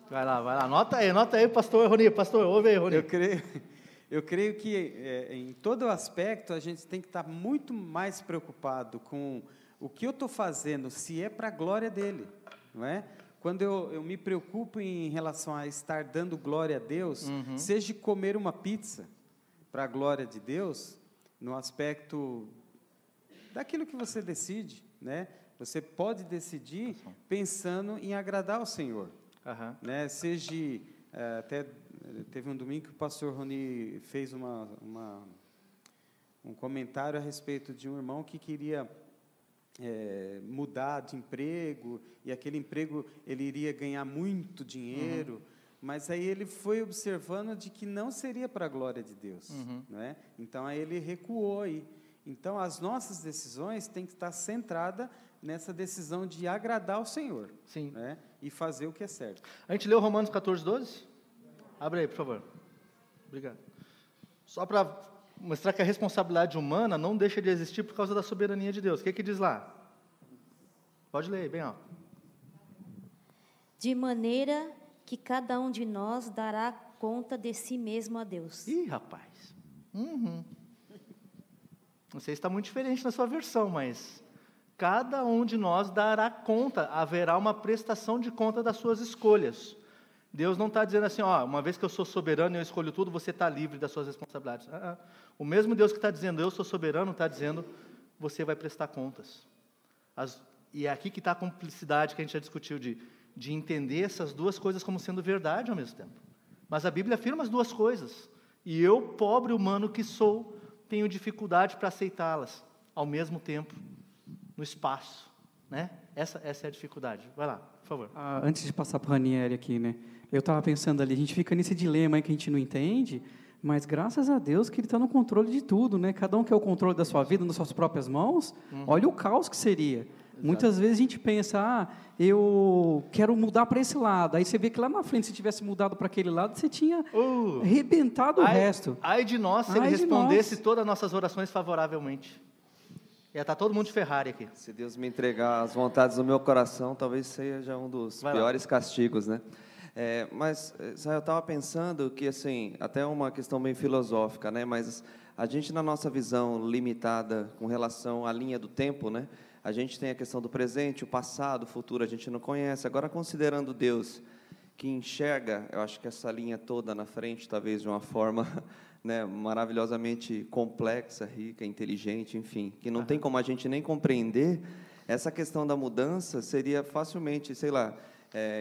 Vai lá, anota aí, pastor Rony, ouve aí, Rony. Eu creio que em todo aspecto a gente tem que estar muito mais preocupado com o que eu estou fazendo, se é para a glória dele, não é? Quando eu me preocupo em relação a estar dando glória a Deus, seja comer uma pizza para a glória de Deus, no aspecto daquilo que você decide, né? Você pode decidir pensando em agradar ao Senhor, né? Seja até teve um domingo que o pastor Rony fez um comentário a respeito de um irmão que queria mudar de emprego, e aquele emprego ele iria ganhar muito dinheiro, mas aí ele foi observando de que não seria para a glória de Deus, não é? Então aí ele recuou aí. Então as nossas decisões têm que estar centradas nessa decisão de agradar ao Senhor, né? E fazer o que é certo. A gente leu Romanos 14, 12? Abre aí, por favor. Obrigado. Só para mostrar que a responsabilidade humana não deixa de existir por causa da soberania de Deus. O que diz lá? Pode ler, bem alto. De maneira que cada um de nós dará conta de si mesmo a Deus. Ih, rapaz. Não sei se está muito diferente na sua versão, mas cada um de nós dará conta, haverá uma prestação de conta das suas escolhas. Deus não está dizendo assim, uma vez que eu sou soberano e eu escolho tudo, você está livre das suas responsabilidades. O mesmo Deus que está dizendo, eu sou soberano, está dizendo, você vai prestar contas. E é aqui que está a cumplicidade que a gente já discutiu, de entender essas duas coisas como sendo verdade ao mesmo tempo. Mas a Bíblia afirma as duas coisas. E eu, pobre humano que sou, tenho dificuldade para aceitá-las ao mesmo tempo, no espaço. Né? Essa é a dificuldade. Vai lá, por favor. Antes de passar para o Ranieri aqui, né? Eu estava pensando ali, a gente fica nesse dilema aí que a gente não entende, mas graças a Deus que Ele está no controle de tudo, né? Cada um quer o controle da sua vida nas suas próprias mãos. Olha o caos que seria. Exato. Muitas vezes a gente pensa, eu quero mudar para esse lado. Aí você vê que lá na frente, se tivesse mudado para aquele lado, você tinha arrebentado o resto. Ai de nós, se Ele respondesse todas as nossas orações favoravelmente. Ia estar todo mundo de Ferrari aqui. Se Deus me entregar as vontades do meu coração, talvez seja um dos piores castigos, né? Mas eu estava pensando que, assim, até uma questão bem filosófica, né? Mas A gente, na nossa visão limitada com relação à linha do tempo, né? A gente tem a questão do presente, o passado, o futuro, a gente não conhece. Agora, considerando Deus que enxerga, eu acho que essa linha toda na frente, talvez de uma forma, né, maravilhosamente complexa, rica, inteligente, enfim, que não tem como a gente nem compreender, essa questão da mudança seria facilmente, sei lá,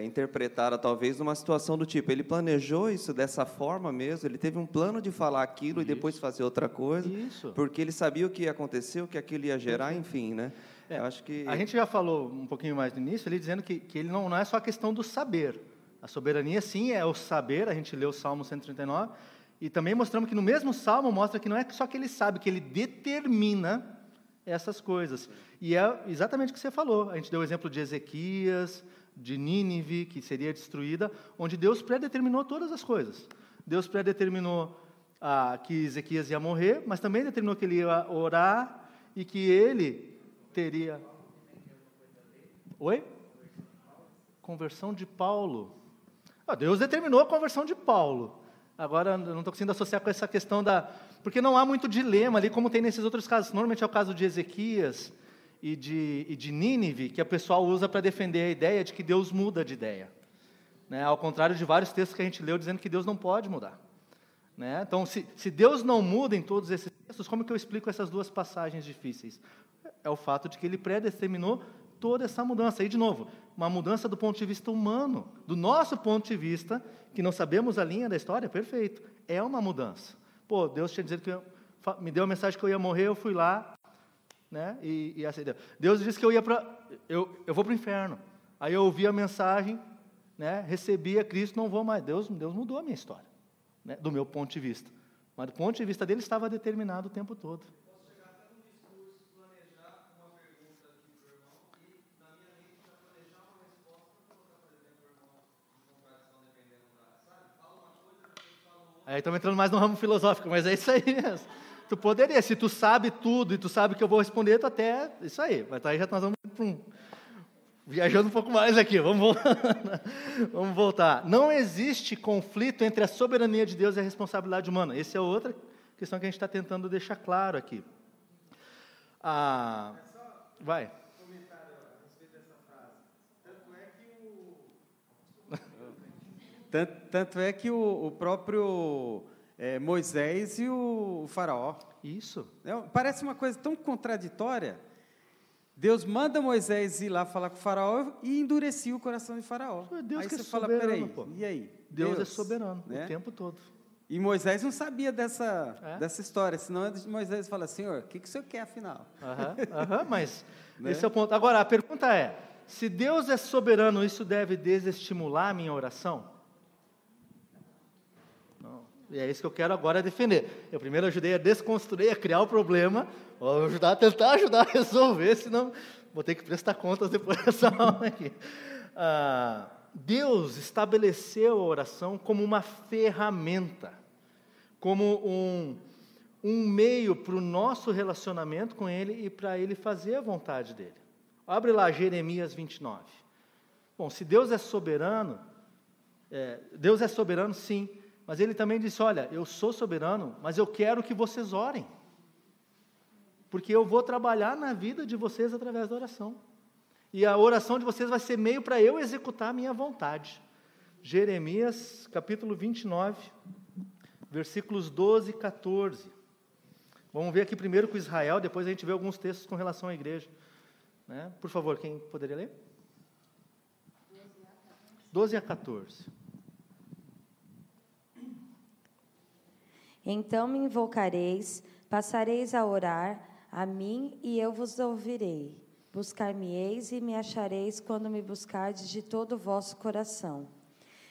interpretada talvez numa situação do tipo, ele planejou isso dessa forma mesmo, ele teve um plano de falar aquilo e depois fazer outra coisa, porque ele sabia o que ia acontecer, o que aquilo ia gerar, enfim, né? Eu acho que... A gente já falou um pouquinho mais no início, ele dizendo que ele não é só a questão do saber. A soberania, sim, é o saber, a gente leu o Salmo 139, e também mostramos que no mesmo Salmo mostra que não é só que ele sabe, que ele determina essas coisas. E é exatamente o que você falou. A gente deu o exemplo de Ezequias, de Nínive, que seria destruída, onde Deus predeterminou todas as coisas. Deus predeterminou que Ezequias ia morrer, mas também determinou que ele ia orar e que ele teria... Oi? Conversão de Paulo. Deus determinou a conversão de Paulo. Agora, eu não estou conseguindo associar com essa questão da... Porque não há muito dilema ali, como tem nesses outros casos. Normalmente é o caso de Ezequias e de Nínive, que o pessoal usa para defender a ideia de que Deus muda de ideia. Né? Ao contrário de vários textos que a gente leu dizendo que Deus não pode mudar. Né? Então, se Deus não muda em todos esses textos, como que eu explico essas duas passagens difíceis? É o fato de que ele predeterminou toda essa mudança. E, de novo, uma mudança do ponto de vista humano, do nosso ponto de vista, que não sabemos a linha da história, perfeito, é uma mudança. Pô, Deus tinha dito que me deu a mensagem que eu ia morrer, eu fui lá, né, e assim, Deus disse que eu vou para o inferno. Aí eu ouvi a mensagem, né, recebi a Cristo, não vou mais. Deus mudou a minha história, né, do meu ponto de vista. Mas do ponto de vista dele estava determinado o tempo todo. Aí estamos entrando mais no ramo filosófico, mas é isso aí mesmo. Tu poderia, se tu sabe tudo e tu sabe que eu vou responder, tu até... Isso aí, mas aí já nós vamos viajando um pouco mais aqui, vamos voltar. Não existe conflito entre a soberania de Deus e a responsabilidade humana. Essa é outra questão que a gente está tentando deixar claro aqui. Vai. Tanto é que o próprio Moisés e o faraó... Isso. Parece uma coisa tão contraditória. Deus manda Moisés ir lá falar com o faraó e endurecia o coração de faraó. Deus aí que você é fala, soberano, peraí, pô. e aí? Deus é soberano, né? O tempo todo. E Moisés não sabia dessa história, senão Moisés fala, Senhor, o que o Senhor quer afinal? Mas esse é o ponto. Agora, a pergunta é, se Deus é soberano, isso deve desestimular a minha oração? E é isso que eu quero agora defender. Eu primeiro ajudei a desconstruir, a criar o problema, vou tentar ajudar a resolver, senão vou ter que prestar contas depois dessa aula aqui. Deus estabeleceu a oração como uma ferramenta, como um meio para o nosso relacionamento com Ele e para Ele fazer a vontade dEle. Abre lá Jeremias 29. Bom, se Deus é soberano sim, mas Ele também disse, olha, eu sou soberano, mas eu quero que vocês orem, porque eu vou trabalhar na vida de vocês através da oração, e a oração de vocês vai ser meio para eu executar a minha vontade. Jeremias, capítulo 29, versículos 12 e 14. Vamos ver aqui primeiro com Israel, depois a gente vê alguns textos com relação à igreja. Né? Por favor, quem poderia ler? 12 a 14. Então me invocareis, passareis a orar a mim e eu vos ouvirei. Buscar-me-eis e me achareis quando me buscardes de todo o vosso coração.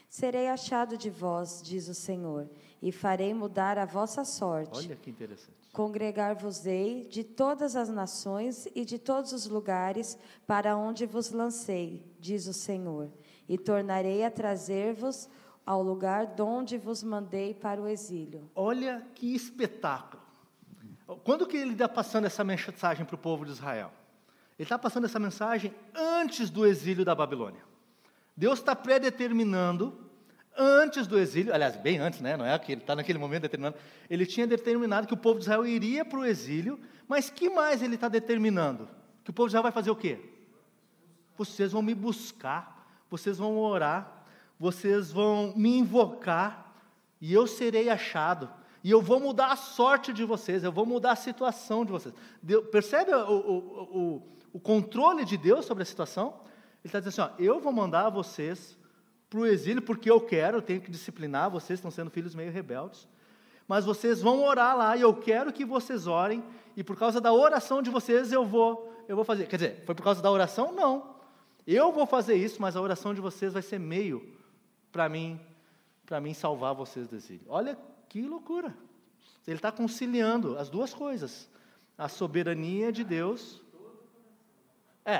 Serei achado de vós, diz o Senhor, e farei mudar a vossa sorte. Olha que interessante. Congregar-vos-ei de todas as nações e de todos os lugares para onde vos lancei, diz o Senhor, e tornarei a trazer-vos ao lugar de onde vos mandei para o exílio. Olha que espetáculo. Quando que ele está passando essa mensagem para o povo de Israel? Ele está passando essa mensagem antes do exílio da Babilônia. Deus está predeterminando, antes do exílio, aliás, bem antes, né? Não é que ele está naquele momento determinado, ele tinha determinado que o povo de Israel iria para o exílio, mas que mais ele está determinando? Que o povo de Israel vai fazer o quê? Vocês vão me buscar, vocês vão orar, vocês vão me invocar, e eu serei achado, e eu vou mudar a sorte de vocês, eu vou mudar a situação de vocês. Percebe o controle de Deus sobre a situação? Ele está dizendo assim, eu vou mandar vocês para o exílio, porque eu tenho que disciplinar, vocês estão sendo filhos meio rebeldes, mas vocês vão orar lá, e eu quero que vocês orem, e por causa da oração de vocês eu vou fazer. Quer dizer, foi por causa da oração? Não. Eu vou fazer isso, mas a oração de vocês vai ser meio para mim salvar vocês do exílio. Olha que loucura. Ele está conciliando as duas coisas. A soberania de Deus.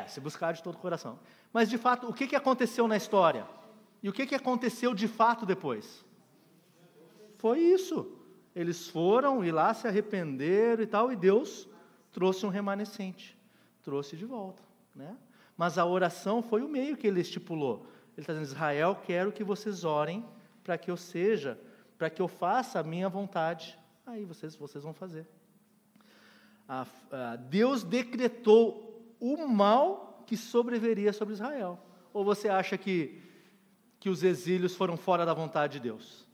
Se buscar de todo o coração. Mas, de fato, o que aconteceu na história? E o que aconteceu de fato depois? Foi isso. Eles foram e lá se arrependeram e tal, e Deus trouxe um remanescente. Trouxe de volta, né? Mas a oração foi o meio que ele estipulou. Ele está dizendo, Israel, quero que vocês orem para que eu faça a minha vontade. Aí vocês vão fazer. Deus decretou o mal que sobreviria sobre Israel. Ou você acha que os exílios foram fora da vontade de Deus?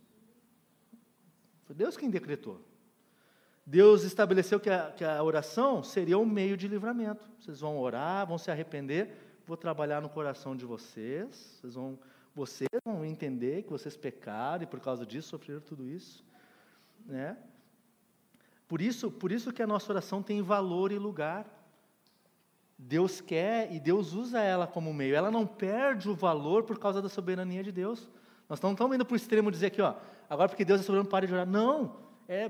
Foi Deus quem decretou. Deus estabeleceu que a oração seria um meio de livramento. Vocês vão orar, vão se arrepender, vou trabalhar no coração de vocês, vocês vão entender que vocês pecaram e por causa disso sofreram tudo isso, né? Por isso que a nossa oração tem valor e lugar. Deus quer e Deus usa ela como meio. Ela não perde o valor por causa da soberania de Deus. Nós não estamos indo para o extremo dizer aqui, agora porque Deus é soberano, pare de orar. Não,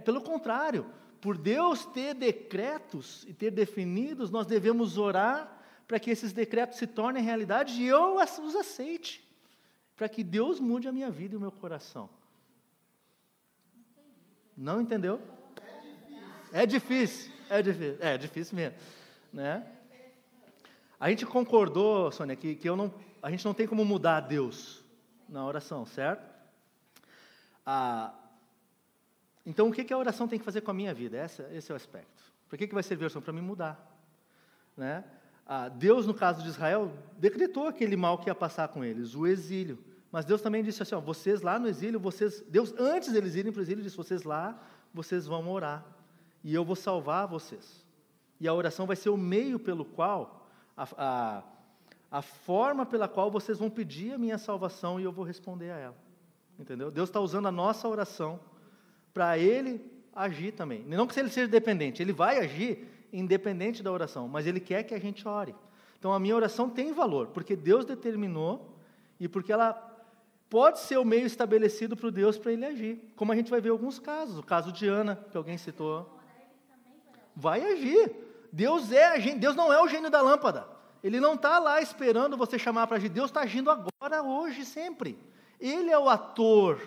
pelo contrário. Por Deus ter decretos e ter definidos, nós devemos orar para que esses decretos se tornem realidade e eu os aceite. Para que Deus mude a minha vida e o meu coração. Não entendeu? É difícil mesmo, né? A gente concordou, Sônia, que a gente não tem como mudar Deus na oração, certo? Então, o que a oração tem que fazer com a minha vida? Esse é o aspecto. Para que vai servir a oração? Para me mudar, né? Deus, no caso de Israel, decretou aquele mal que ia passar com eles, o exílio. Mas Deus também disse assim, vocês lá no exílio, Deus, antes deles irem para o exílio, disse, vocês lá, vocês vão orar, e eu vou salvar vocês. E a oração vai ser o meio pelo qual, a forma pela qual vocês vão pedir a minha salvação e eu vou responder a ela. Entendeu? Deus está usando a nossa oração para Ele agir também. Não que Ele seja dependente, Ele vai agir independente da oração, mas Ele quer que a gente ore. Então a minha oração tem valor, porque Deus determinou e porque ela pode ser o meio estabelecido para o Deus para Ele agir. Como a gente vai ver alguns casos, o caso de Ana, que alguém citou. Vai agir. Deus não é o gênio da lâmpada. Ele não está lá esperando você chamar para agir. Deus está agindo agora, hoje, sempre. Ele é o ator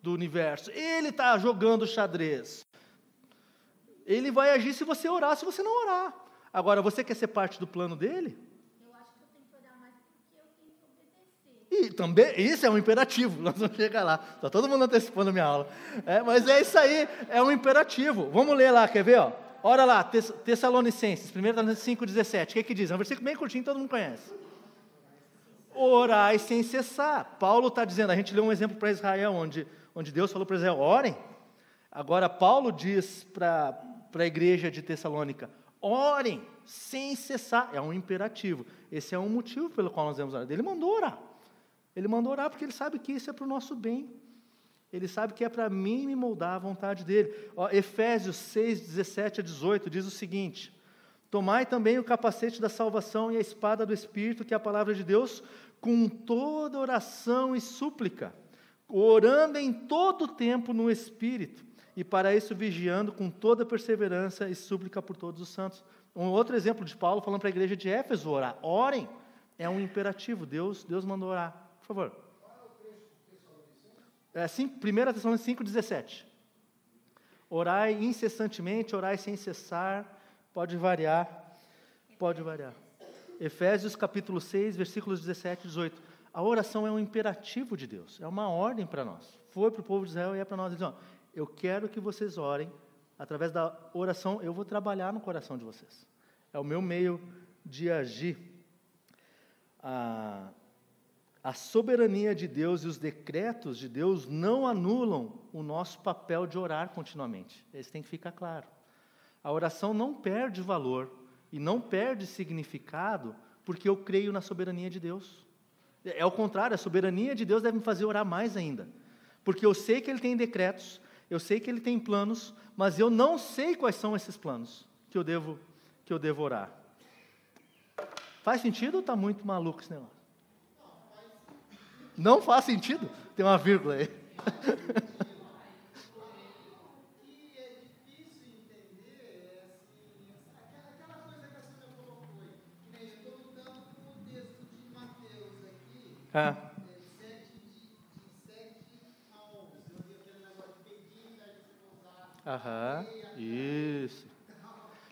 do universo. Ele está jogando xadrez. Ele vai agir se você orar, se você não orar. Agora, você quer ser parte do plano dele? Eu acho que eu tenho que orar mais porque eu tenho que obedecer. E também, isso é um imperativo. Nós vamos chegar lá. Está todo mundo antecipando a minha aula. Mas é isso aí, é um imperativo. Vamos ler lá, quer ver? Ora lá, Tessalonicenses, 1 Tessalonicenses 5,17. O que diz? É um versículo bem curtinho, todo mundo conhece. Orai sem cessar. Paulo está dizendo, a gente leu um exemplo para Israel, onde Deus falou para Israel, orem. Agora, Paulo diz para a igreja de Tessalônica, orem sem cessar. É um imperativo. Esse é um motivo pelo qual nós devemos orar. Ele mandou orar. Ele mandou orar porque ele sabe que isso é para o nosso bem. Ele sabe que é para mim me moldar à vontade dele. Efésios 6, 17 a 18 diz o seguinte, tomai também o capacete da salvação e a espada do Espírito, que é a palavra de Deus, com toda oração e súplica, orando em todo o tempo no Espírito, e para isso vigiando com toda perseverança e súplica por todos os santos. Um outro exemplo de Paulo falando para a igreja de Éfeso orar. Orem, é um imperativo, Deus mandou orar. Por favor. 1 Tessalonicenses 5,17. Orai incessantemente, orai sem cessar, pode variar. Efésios capítulo 6, versículos 17 e 18. A oração é um imperativo de Deus, é uma ordem para nós. Foi para o povo de Israel e é para nós. Ele diz, eu quero que vocês orem, através da oração eu vou trabalhar no coração de vocês. É o meu meio de agir. A soberania de Deus e os decretos de Deus não anulam o nosso papel de orar continuamente. Isso tem que ficar claro. A oração não perde valor e não perde significado porque eu creio na soberania de Deus. É ao contrário, a soberania de Deus deve me fazer orar mais ainda. Porque eu sei que Ele tem decretos, eu sei que Ele tem planos, mas eu não sei quais são esses planos que eu devo orar. Faz sentido ou está muito maluco esse negócio? Não faz sentido? Tem uma vírgula aí. Aham, isso.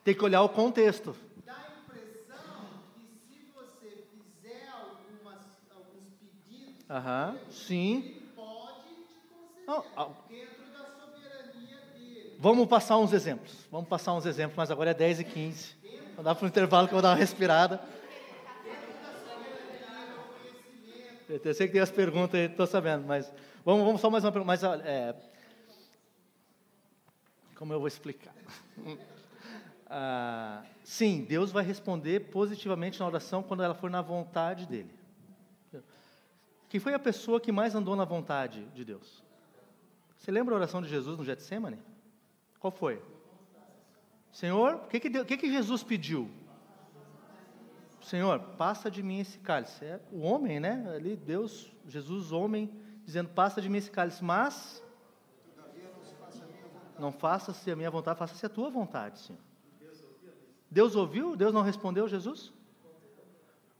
Tem que olhar o contexto. Dá a impressão que se você fizer alguns pedidos, sim. Ele pode te conceder dentro da soberania dele. Vamos passar uns exemplos, mas agora é 10h15. Vamos dar para um intervalo que eu vou dar uma respirada. Eu sei que tem as perguntas aí, estou sabendo, mas vamos só mais uma pergunta. Como eu vou explicar? Sim, Deus vai responder positivamente na oração quando ela for na vontade dEle. Quem foi a pessoa que mais andou na vontade de Deus? Você lembra a oração de Jesus no Getsêmani? Qual foi? Senhor, o que Jesus pediu? Senhor, passa de mim esse cálice. É o homem, né? Ali, Deus, Jesus, homem, dizendo, passa de mim esse cálice, mas não faça-se a minha vontade, faça-se a tua vontade, Senhor. Deus ouviu? Deus não respondeu a Jesus?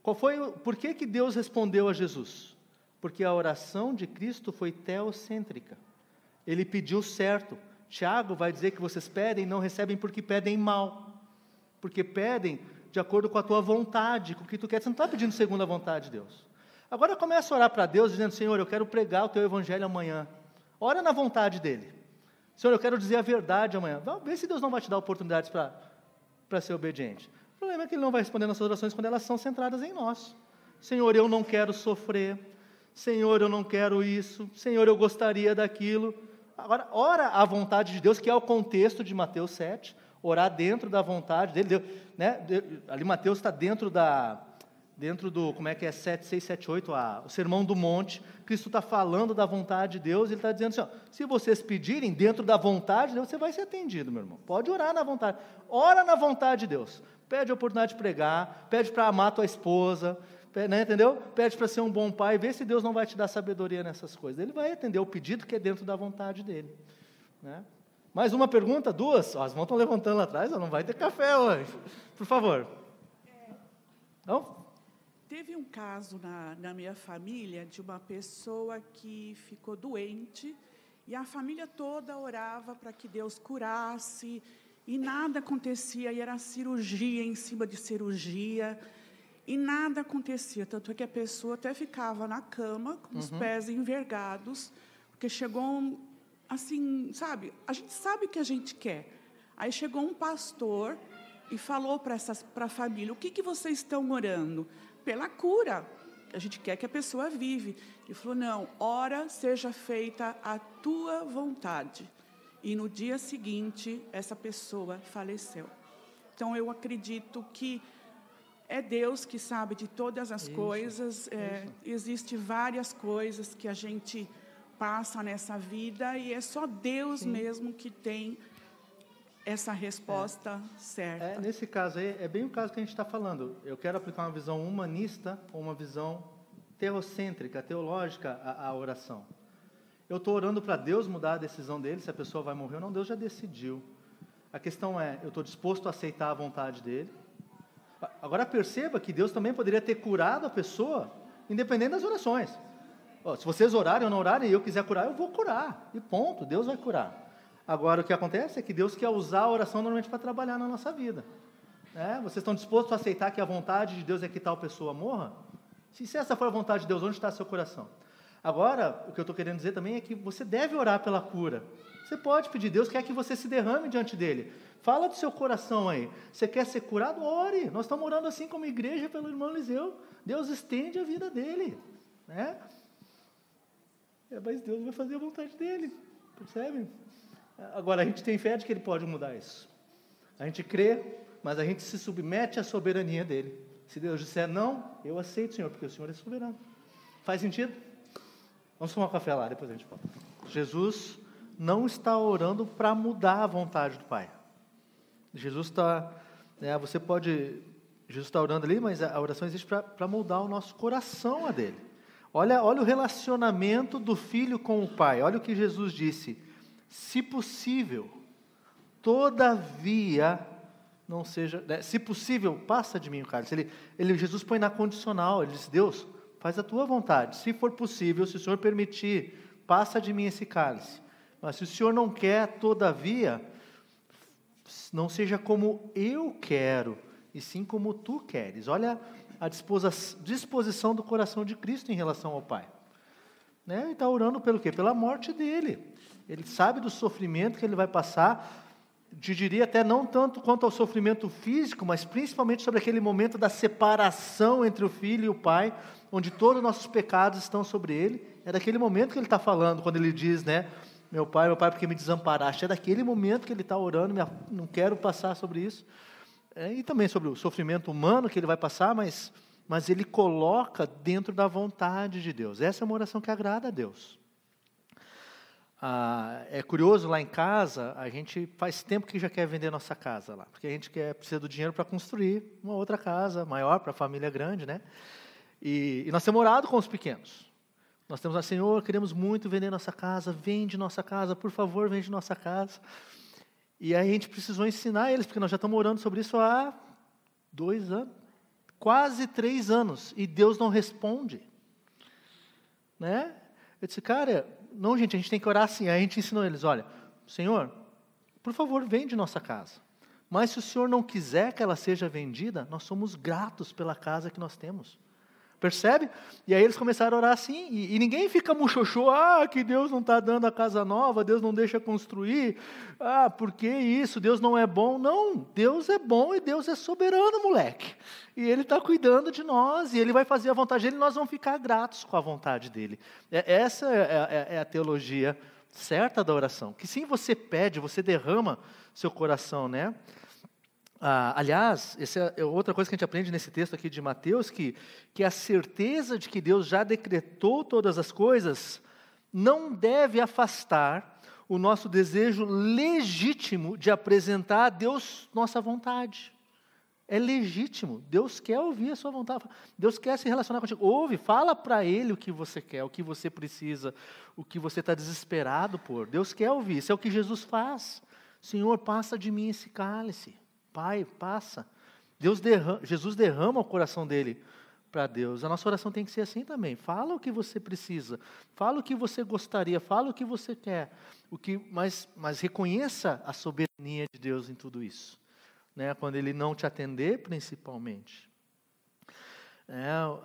Por que Deus respondeu a Jesus? Porque a oração de Cristo foi teocêntrica. Ele pediu certo. Tiago vai dizer que vocês pedem e não recebem porque pedem mal. Porque pedem de acordo com a tua vontade, com o que tu quer. Você não está pedindo segundo a vontade de Deus. Agora começa a orar para Deus, dizendo, Senhor, eu quero pregar o teu evangelho amanhã. Ora na vontade dEle. Senhor, eu quero dizer a verdade amanhã. Vê se Deus não vai te dar oportunidades para ser obediente. O problema é que Ele não vai responder nossas orações quando elas são centradas em nós. Senhor, eu não quero sofrer. Senhor, eu não quero isso. Senhor, eu gostaria daquilo. Agora, ora a vontade de Deus, que é o contexto de Mateus 7. Orar dentro da vontade dEle. Ali Mateus está dentro do, como é que é, 7, 6, 7, 8, o Sermão do Monte. Cristo está falando da vontade de Deus, Ele está dizendo assim, se vocês pedirem dentro da vontade de Deus, você vai ser atendido, meu irmão. Pode orar na vontade. Ora na vontade de Deus. Pede a oportunidade de pregar, pede para amar tua esposa, entendeu? Pede para ser um bom pai, vê se Deus não vai te dar sabedoria nessas coisas. Ele vai atender o pedido que é dentro da vontade dEle. Né? Mais uma pergunta? Duas? As mãos estão levantando lá atrás, não vai ter café hoje. Por favor. Não? Teve um caso na minha família de uma pessoa que ficou doente e a família toda orava para que Deus curasse e nada acontecia, e era cirurgia em cima de cirurgia e nada acontecia, tanto é que a pessoa até ficava na cama com os pés envergados, porque chegou assim, sabe, a gente sabe o que a gente quer. Aí chegou um pastor e falou para a família, o que vocês estão orando? Pela cura, a gente quer que a pessoa vive. Ele falou, não, ora, seja feita a tua vontade. E no dia seguinte, essa pessoa faleceu. Então, eu acredito que é Deus que sabe de todas as coisas. Existem várias coisas que a gente passa nessa vida e é só Deus mesmo que tem essa resposta certa. Nesse caso aí, é bem o caso que a gente está falando. Eu quero aplicar uma visão humanista ou uma visão teocêntrica, teológica à oração. Eu estou orando para Deus mudar a decisão dele, se a pessoa vai morrer ou não. Deus já decidiu. A questão é, eu estou disposto a aceitar a vontade dele. Agora perceba que Deus também poderia ter curado a pessoa, independente das orações. Se vocês orarem ou não orarem e eu quiser curar, eu vou curar. E ponto, Deus vai curar. Agora, o que acontece é que Deus quer usar a oração normalmente para trabalhar na nossa vida. Vocês estão dispostos a aceitar que a vontade de Deus é que tal pessoa morra? Se essa for a vontade de Deus, onde está seu coração? Agora, o que eu estou querendo dizer também é que você deve orar pela cura. Você pode pedir, Deus quer que você se derrame diante dele. Fala do seu coração aí. Você quer ser curado? Ore. Nós estamos orando assim como igreja pelo irmão Eliseu. Deus estende a vida dele. Né? Mas Deus vai fazer a vontade dele. Percebe? Agora, a gente tem fé de que ele pode mudar isso. A gente crê, mas a gente se submete à soberania dele. Se Deus disser não, eu aceito, Senhor, porque o Senhor é soberano. Faz sentido? Vamos tomar um café lá, depois a gente volta. Jesus não está orando para mudar a vontade do Pai. Jesus está orando ali, mas a oração existe para moldar o nosso coração a dele. Olha o relacionamento do filho com o Pai. Olha o que Jesus disse. Se possível, todavia, não seja... Se possível, passa de mim o cálice. Jesus põe na condicional. Ele disse, Deus, faz a tua vontade. Se for possível, se o Senhor permitir, passa de mim esse cálice. Mas se o Senhor não quer, todavia, não seja como eu quero, e sim como tu queres. Olha a disposição do coração de Cristo em relação ao Pai. Né? Ele está orando pelo quê? Pela morte dele. Ele sabe do sofrimento que ele vai passar, eu diria até não tanto quanto ao sofrimento físico, mas principalmente sobre aquele momento da separação entre o Filho e o Pai, onde todos os nossos pecados estão sobre ele. É daquele momento que ele está falando, quando ele diz, né, meu pai, porque me desamparaste. É daquele momento que ele está orando, não quero passar sobre isso. E também sobre o sofrimento humano que ele vai passar, mas ele coloca dentro da vontade de Deus. Essa é uma oração que agrada a Deus. É curioso, lá em casa, a gente faz tempo que já quer vender nossa casa lá, porque a gente precisa do dinheiro para construir uma outra casa maior para a família grande, né? E nós temos orado com os pequenos. Nós temos, Senhor, queremos muito vender nossa casa, vende nossa casa, por favor, vende nossa casa. E aí a gente precisou ensinar eles, porque nós já estamos orando sobre isso há 2 anos, quase 3 anos, e Deus não responde. Né? Eu disse, cara, não, gente, a gente tem que orar assim. Aí a gente ensinou eles, olha, Senhor, por favor, vende nossa casa. Mas se o Senhor não quiser que ela seja vendida, nós somos gratos pela casa que nós temos. Percebe? E aí eles começaram a orar assim, e ninguém fica muxoxô, que Deus não está dando a casa nova, Deus não deixa construir, por que isso, Deus não é bom. Não, Deus é bom e Deus é soberano, moleque. E Ele está cuidando de nós, e Ele vai fazer a vontade dEle, e nós vamos ficar gratos com a vontade dEle. Essa é a teologia certa da oração, que sim, você pede, você derrama seu coração, né? Aliás, essa é outra coisa que a gente aprende nesse texto aqui de Mateus, que a certeza de que Deus já decretou todas as coisas não deve afastar o nosso desejo legítimo de apresentar a Deus nossa vontade. É legítimo, Deus quer ouvir a sua vontade, Deus quer se relacionar contigo. Ouve, fala para Ele o que você quer, o que você precisa, o que você está desesperado por. Deus quer ouvir, isso é o que Jesus faz. Senhor, passa de mim esse cálice. Pai, passa. Jesus derrama o coração dele para Deus. A nossa oração tem que ser assim também. Fala o que você precisa. Fala o que você gostaria. Fala o que você quer. Mas reconheça a soberania de Deus em tudo isso. Né? Quando Ele não te atender, principalmente.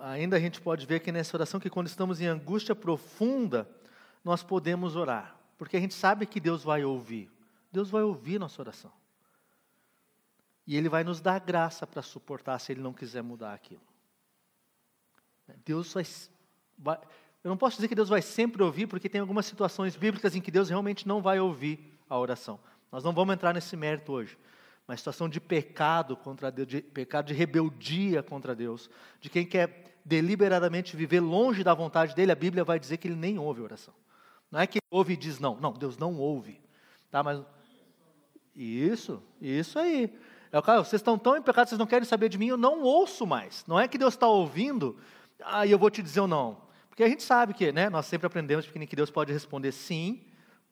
Ainda a gente pode ver aqui nessa oração que quando estamos em angústia profunda, nós podemos orar. Porque a gente sabe que Deus vai ouvir. Deus vai ouvir nossa oração. E Ele vai nos dar graça para suportar se Ele não quiser mudar aquilo. Deus vai... Eu não posso dizer que Deus vai sempre ouvir, porque tem algumas situações bíblicas em que Deus realmente não vai ouvir a oração. Nós não vamos entrar nesse mérito hoje. Uma situação de pecado contra Deus, de pecado de rebeldia contra Deus, de quem quer deliberadamente viver longe da vontade dEle, a Bíblia vai dizer que Ele nem ouve a oração. Não é que Ele ouve e diz não. Não, Deus não ouve. Tá, mas... Isso aí. Vocês estão tão em pecado, vocês não querem saber de mim, eu não ouço mais. Não é que Deus está ouvindo, e eu vou te dizer ou não. Porque a gente sabe que, né, nós sempre aprendemos que Deus pode responder sim,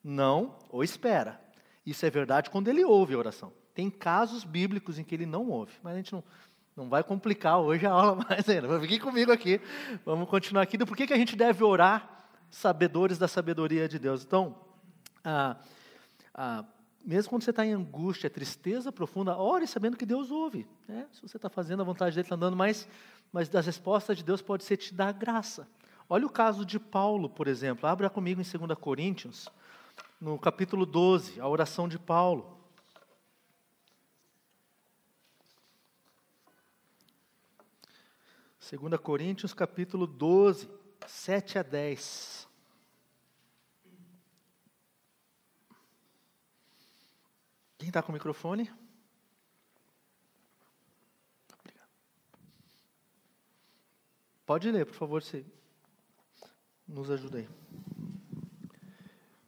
não ou espera. Isso é verdade quando Ele ouve a oração. Tem casos bíblicos em que Ele não ouve, mas a gente não vai complicar hoje a aula mais ainda. Fiquem comigo aqui, vamos continuar aqui. Do porquê que a gente deve orar sabedores da sabedoria de Deus. Então, mesmo quando você está em angústia, tristeza profunda, ore sabendo que Deus ouve. Né? Se você está fazendo a vontade dele, está andando, mas das respostas de Deus pode ser te dar graça. Olha o caso de Paulo, por exemplo. Abra comigo em 2 Coríntios, no capítulo 12, a oração de Paulo. 2 Coríntios, capítulo 12, 7 a 10. Quem está com o microfone? Obrigado. Pode ler, por favor, se nos ajuda aí.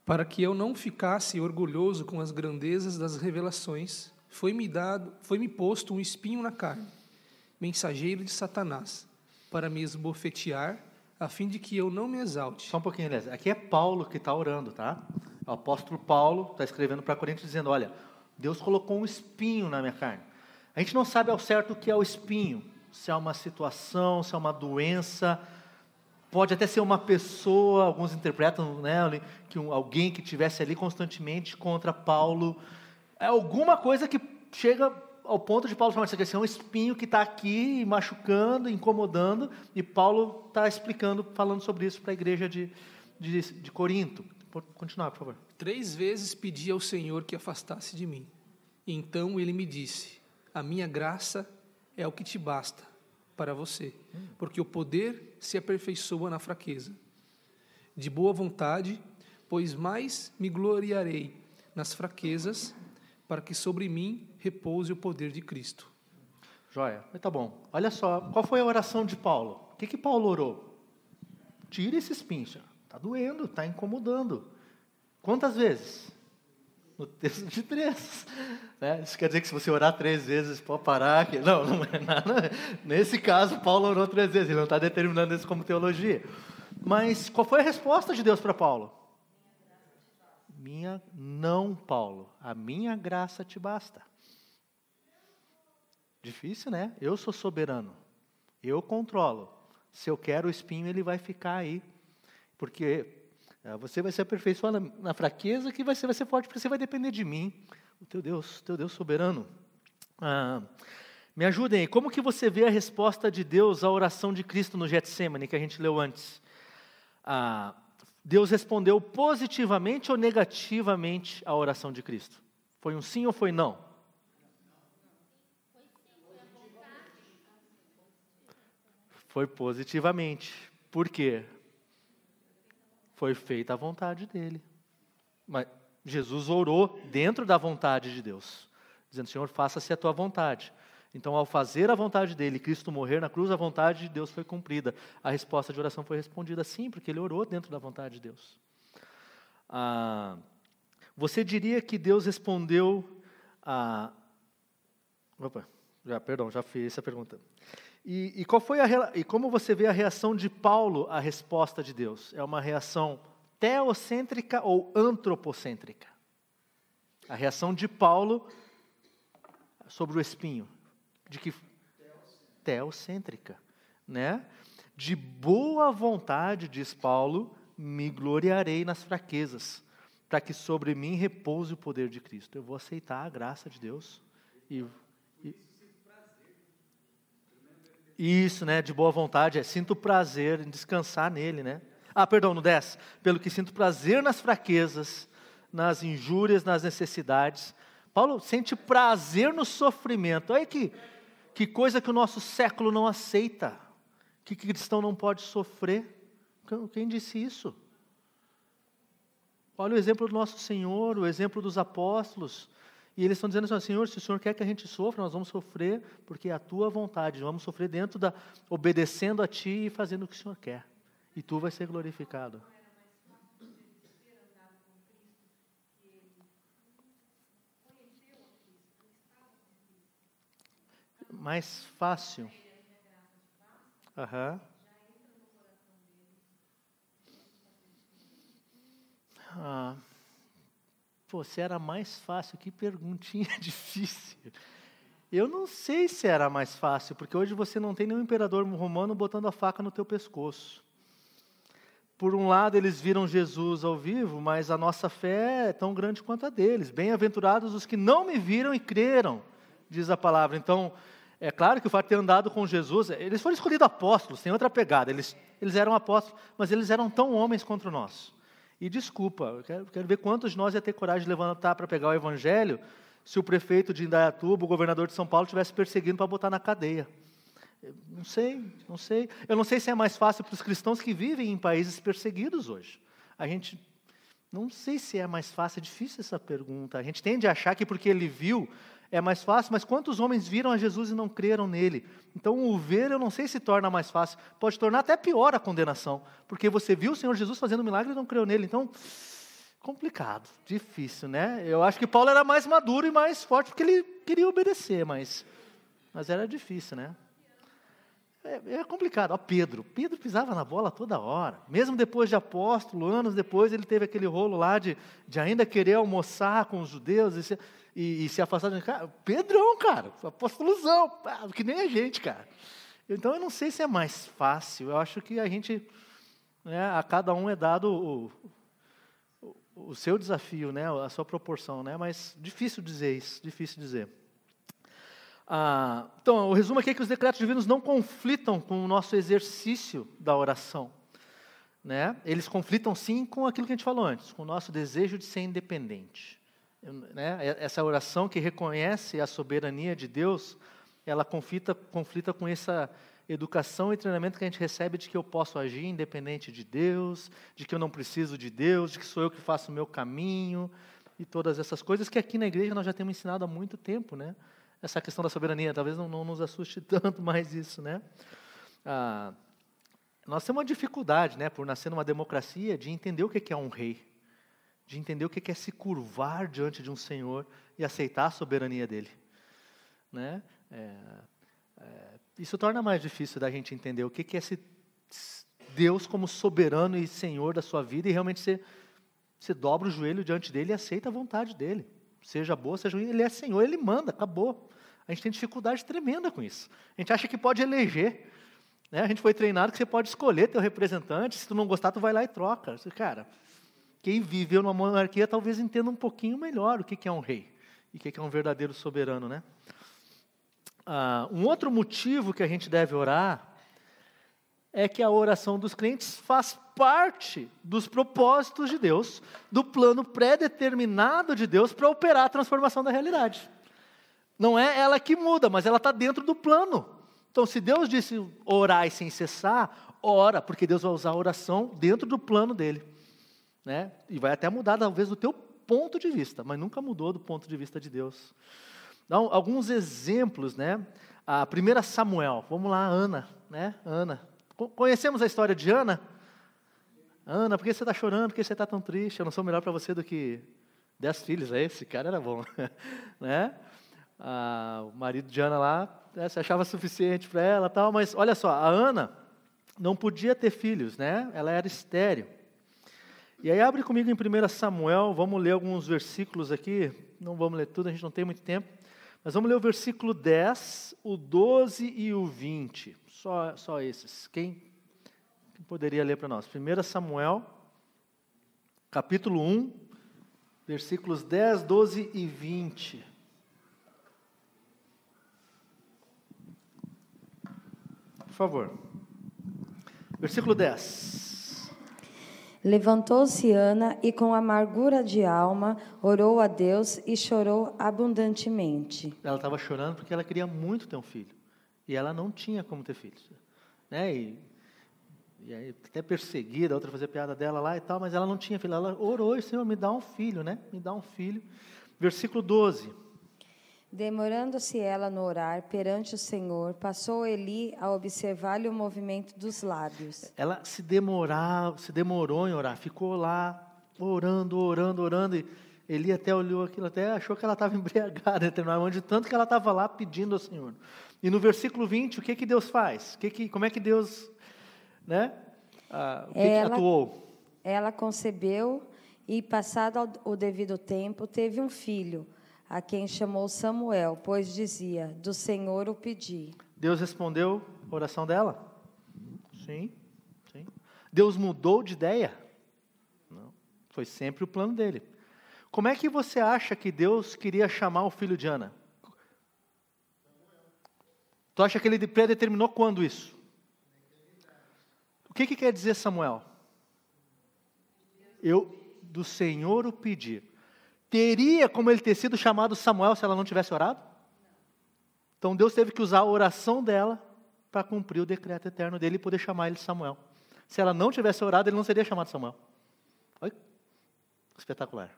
Para que eu não ficasse orgulhoso com as grandezas das revelações, foi-me posto um espinho na carne, mensageiro de Satanás, para me esbofetear, a fim de que eu não me exalte. Só um pouquinho, Elias. Aqui é Paulo que está orando, tá? O apóstolo Paulo está escrevendo para Coríntios dizendo, olha, Deus colocou um espinho na minha carne. A gente não sabe ao certo o que é o espinho, se é uma situação, se é uma doença, pode até ser uma pessoa, alguns interpretam, né, que alguém que estivesse ali constantemente contra Paulo, é alguma coisa que chega ao ponto de Paulo chamar isso aqui assim, é um espinho que está aqui machucando, incomodando, e Paulo está explicando, falando sobre isso para a igreja de Corinto. Pode continuar, por favor. 3 vezes pedi ao Senhor que afastasse de mim. E então ele me disse, a minha graça é o que te basta para você, porque o poder se aperfeiçoa na fraqueza. De boa vontade, pois mais me gloriarei nas fraquezas, para que sobre mim repouse o poder de Cristo. Joia, mas tá bom. Olha só, qual foi a oração de Paulo? O que Paulo orou? Tira esse espinho, Senhor. Está doendo, está incomodando. Quantas vezes? No texto de 3. Né? Isso quer dizer que se você orar 3 vezes, pode parar. Não é nada. Nesse caso, Paulo orou 3 vezes. Ele não está determinando isso como teologia. Mas qual foi a resposta de Deus para Paulo? Não, Paulo. A minha graça te basta. Difícil, né? Eu sou soberano. Eu controlo. Se eu quero o espinho, ele vai ficar aí. Porque você vai se aperfeiçoar na fraqueza, que você vai ser forte, porque você vai depender de mim, o teu Deus soberano. Me ajudem aí, como que você vê a resposta de Deus à oração de Cristo no Getsêmani, que a gente leu antes? Deus respondeu positivamente ou negativamente à oração de Cristo? Foi um sim ou foi não? Foi positivamente. Por quê? Foi feita a vontade dele. Mas Jesus orou dentro da vontade de Deus, dizendo, Senhor, faça-se a tua vontade. Então, ao fazer a vontade dele, Cristo morrer na cruz, a vontade de Deus foi cumprida. A resposta de oração foi respondida sim, porque ele orou dentro da vontade de Deus. Você diria que Deus respondeu já fiz essa pergunta. E como você vê a reação de Paulo à resposta de Deus? É uma reação teocêntrica ou antropocêntrica? A reação de Paulo sobre o espinho. De que? Teocêntrica. Né? De boa vontade, diz Paulo, me gloriarei nas fraquezas, para que sobre mim repouse o poder de Cristo. Eu vou aceitar a graça de Deus Isso, né, de boa vontade, sinto prazer em descansar nele, né? No 10, pelo que sinto prazer nas fraquezas, nas injúrias, nas necessidades. Paulo sente prazer no sofrimento. Olha que coisa que o nosso século não aceita, que cristão não pode sofrer. Quem disse isso? Olha o exemplo do nosso Senhor, o exemplo dos apóstolos. E eles estão dizendo assim, Senhor, se o Senhor quer que a gente sofra, nós vamos sofrer porque é a tua vontade. Vamos sofrer obedecendo a ti e fazendo o que o Senhor quer. E tu vai ser glorificado. Mais fácil. Se era mais fácil, que perguntinha difícil. Eu não sei se era mais fácil, porque hoje você não tem nenhum imperador romano botando a faca no teu pescoço. por um lado, eles viram Jesus ao vivo, mas a nossa fé é tão grande quanto a deles. Bem-aventurados os que não me viram e creram, diz a palavra. Então, é claro que o fato de ter andado com Jesus, eles foram escolhidos apóstolos, tem outra pegada. Eles eram apóstolos, mas eles eram tão homens contra nós. E desculpa, eu quero ver quantos de nós ia ter coragem de levantar para pegar o evangelho se o prefeito de Indaiatuba, o governador de São Paulo, estivesse perseguindo para botar na cadeia. Não sei. Eu não sei se é mais fácil para os cristãos que vivem em países perseguidos hoje. Não sei se é mais fácil, é difícil essa pergunta. A gente tende a achar que porque ele viu é mais fácil, mas quantos homens viram a Jesus e não creram nele? Então, o ver, eu não sei se torna mais fácil. Pode tornar até pior a condenação, porque você viu o Senhor Jesus fazendo um milagre e não creu nele. Então, complicado, difícil, né? Eu acho que Paulo era mais maduro e mais forte, porque ele queria obedecer, mas era difícil, né? É complicado. Ó, Pedro pisava na bola toda hora. Mesmo depois de apóstolo, anos depois, ele teve aquele rolo lá de ainda querer almoçar com os judeus e se afastar de cara. Pedrão, cara, apóstolozão, que nem a gente, cara. Então, eu não sei se é mais fácil. Eu acho que a gente, né, a cada um é dado o seu desafio, né, a sua proporção, né? Mas difícil dizer isso, difícil dizer. Então, o resumo aqui é que os decretos divinos não conflitam com o nosso exercício da oração, né? Eles conflitam sim com aquilo que a gente falou antes, com o nosso desejo de ser independente, né? Essa oração que reconhece a soberania de Deus, ela conflita com essa educação e treinamento que a gente recebe de que eu posso agir independente de Deus, de que eu não preciso de Deus, de que sou eu que faço o meu caminho, e todas essas coisas que aqui na igreja nós já temos ensinado há muito tempo, né? Essa questão da soberania, talvez não nos assuste tanto mais isso, né? Nós temos uma dificuldade, né, por nascer numa democracia, de entender o que é um rei, de entender o que é se curvar diante de um senhor e aceitar a soberania dele, né? Isso torna mais difícil da gente entender o que é Deus como soberano e senhor da sua vida, e realmente você dobra o joelho diante dele e aceita a vontade dele. Seja boa, seja ruim, ele é senhor, ele manda, acabou. A gente tem dificuldade tremenda com isso. A gente acha que pode eleger, né? A gente foi treinado que você pode escolher teu representante, se tu não gostar, tu vai lá e troca. Cara, quem viveu numa monarquia talvez entenda um pouquinho melhor o que é um rei e o que é um verdadeiro soberano, né? Um outro motivo que a gente deve orar é que a oração dos crentes faz parte dos propósitos de Deus, do plano pré-determinado de Deus para operar a transformação da realidade. Não é ela que muda, mas ela está dentro do plano. Então, se Deus disse orar sem cessar, ora, porque Deus vai usar a oração dentro do plano dele, né? E vai até mudar, talvez, do teu ponto de vista, mas nunca mudou do ponto de vista de Deus. Então, alguns exemplos, né? A 1 Samuel, vamos lá, Ana, né? Ana. Conhecemos a história de Ana? Ana, por que você está chorando? Por que você está tão triste? Eu não sou melhor para você do que 10 filhos. Esse cara era bom, né? O marido de Ana lá, se achava suficiente para ela, tal, mas olha só, a Ana não podia ter filhos, né? Ela era estéril. E aí abre comigo em 1 Samuel, vamos ler alguns versículos aqui, não vamos ler tudo, a gente não tem muito tempo, mas vamos ler o versículo 10, o 12 e o 20, só esses. Quem poderia ler para nós? 1 Samuel, capítulo 1, versículos 10, 12 e 20. Por favor. Versículo 10. Levantou-se Ana e com amargura de alma orou a Deus e chorou abundantemente. Ela estava chorando porque ela queria muito ter um filho. E ela não tinha como ter filhos, né? E aí até perseguida, a outra fazia piada dela lá e tal, mas ela não tinha filho. Ela orou e Senhor, me dá um filho, né? Me dá um filho. Versículo 12. Demorando-se ela no orar perante o Senhor, passou Eli a observar-lhe o movimento dos lábios. Ela se demorou em orar, ficou lá orando, e Eli até olhou aquilo, até achou que ela estava embriagada, de tanto que ela estava lá pedindo ao Senhor. E no versículo 20, o que Deus faz? Como é que Deus, né, atuou? Ela concebeu e, passado o devido tempo, teve um filho, a quem chamou Samuel, pois dizia, do Senhor o pedi. Deus respondeu a oração dela? Sim. Deus mudou de ideia? Não. Foi sempre o plano dele. Como é que você acha que Deus queria chamar o filho de Ana? Tu acha que ele predeterminou quando isso? O que quer dizer Samuel? Eu do Senhor o pedi. Teria como ele ter sido chamado Samuel se ela não tivesse orado? Então Deus teve que usar a oração dela para cumprir o decreto eterno dele e poder chamar ele de Samuel. Se ela não tivesse orado, ele não seria chamado Samuel. Olha, espetacular.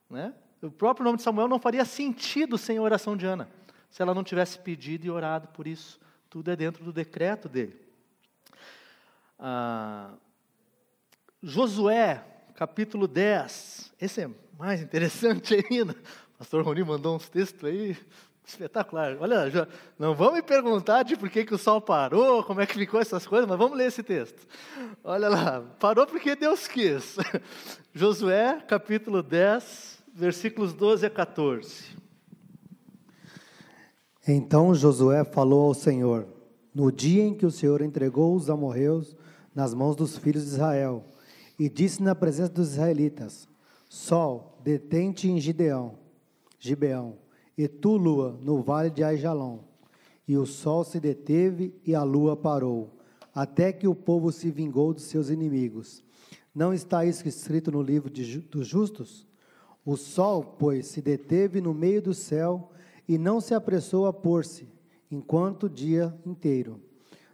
Né? O próprio nome de Samuel não faria sentido sem a oração de Ana, se ela não tivesse pedido e orado por isso. Tudo é dentro do decreto dele. Josué, capítulo 10. Esse é mais interessante ainda. O pastor Rony mandou uns textos aí espetacular. Olha, não vão me perguntar de por que o sol parou, como é que ficou essas coisas, mas vamos ler esse texto. Olha lá, parou porque Deus quis. Josué, capítulo 10, versículos 12 a 14. Então Josué falou ao Senhor, no dia em que o Senhor entregou os amorreus nas mãos dos filhos de Israel, e disse na presença dos israelitas: Sol, detente em Gibeão, e tu, lua, no vale de Aijalon. E o sol se deteve e a lua parou, até que o povo se vingou dos seus inimigos. Não está isso escrito no livro dos justos? O sol, pois, se deteve no meio do céu e não se apressou a pôr-se, enquanto o dia inteiro.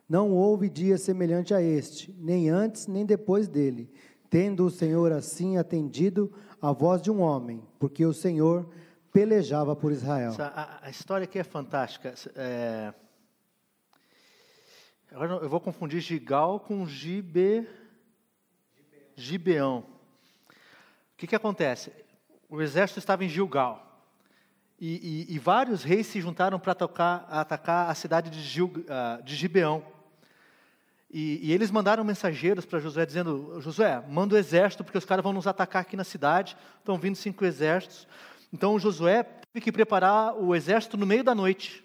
Não houve dia semelhante a este, nem antes nem depois dele, tendo o Senhor assim atendido a voz de um homem, porque o Senhor pelejava por Israel. A história aqui é fantástica. Agora eu vou confundir Gigal com Gibeão. O que acontece? O exército estava em Gilgal. E vários reis se juntaram para atacar a cidade de Gibeão. E eles mandaram mensageiros para Josué dizendo: Josué, manda o exército, porque os caras vão nos atacar aqui na cidade. Estão vindo 5 exércitos. Então Josué teve que preparar o exército no meio da noite.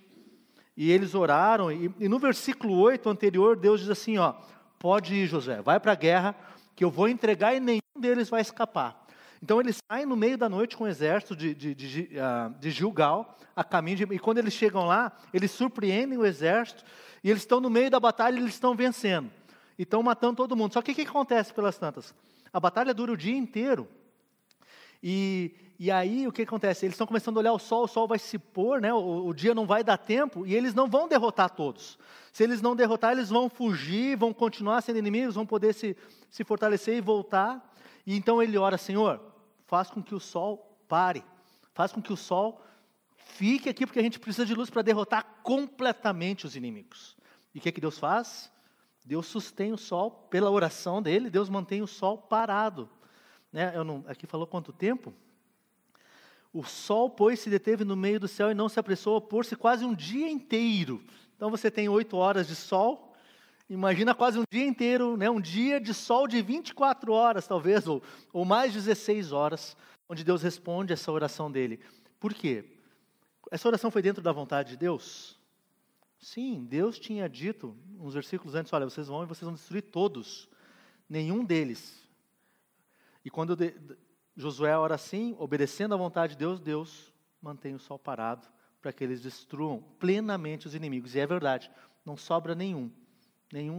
E eles oraram. E no versículo 8 anterior, Deus diz assim: ó, pode ir, Josué, vai para a guerra, que eu vou entregar e nenhum deles vai escapar. Então eles saem no meio da noite com o exército de Gilgal, a caminho e quando eles chegam lá, eles surpreendem o exército, e eles estão no meio da batalha e eles estão vencendo. E estão matando todo mundo. Só que o que acontece pelas tantas? A batalha dura o dia inteiro. E aí o que acontece? Eles estão começando a olhar o sol vai se pôr, né? O dia não vai dar tempo, e eles não vão derrotar todos. Se eles não derrotar, eles vão fugir, vão continuar sendo inimigos, vão poder se fortalecer e voltar. E então ele ora: Senhor, faz com que o sol pare, faz com que o sol fique aqui, porque a gente precisa de luz para derrotar completamente os inimigos. E o que Deus faz? Deus sustém o sol pela oração dele, Deus mantém o sol parado. Né? Aqui falou quanto tempo? O sol, pois, se deteve no meio do céu e não se apressou a pôr-se quase um dia inteiro. Então você tem 8 horas de sol, imagina quase um dia inteiro, né? Um dia de sol de 24 horas, talvez, ou mais 16 horas, onde Deus responde essa oração dele. Por quê? Essa oração foi dentro da vontade de Deus? Sim, Deus tinha dito, uns versículos antes: olha, vocês vão destruir todos, nenhum deles. E quando Josué ora assim, obedecendo à vontade de Deus, Deus mantém o sol parado para que eles destruam plenamente os inimigos. E é verdade, não sobra nenhum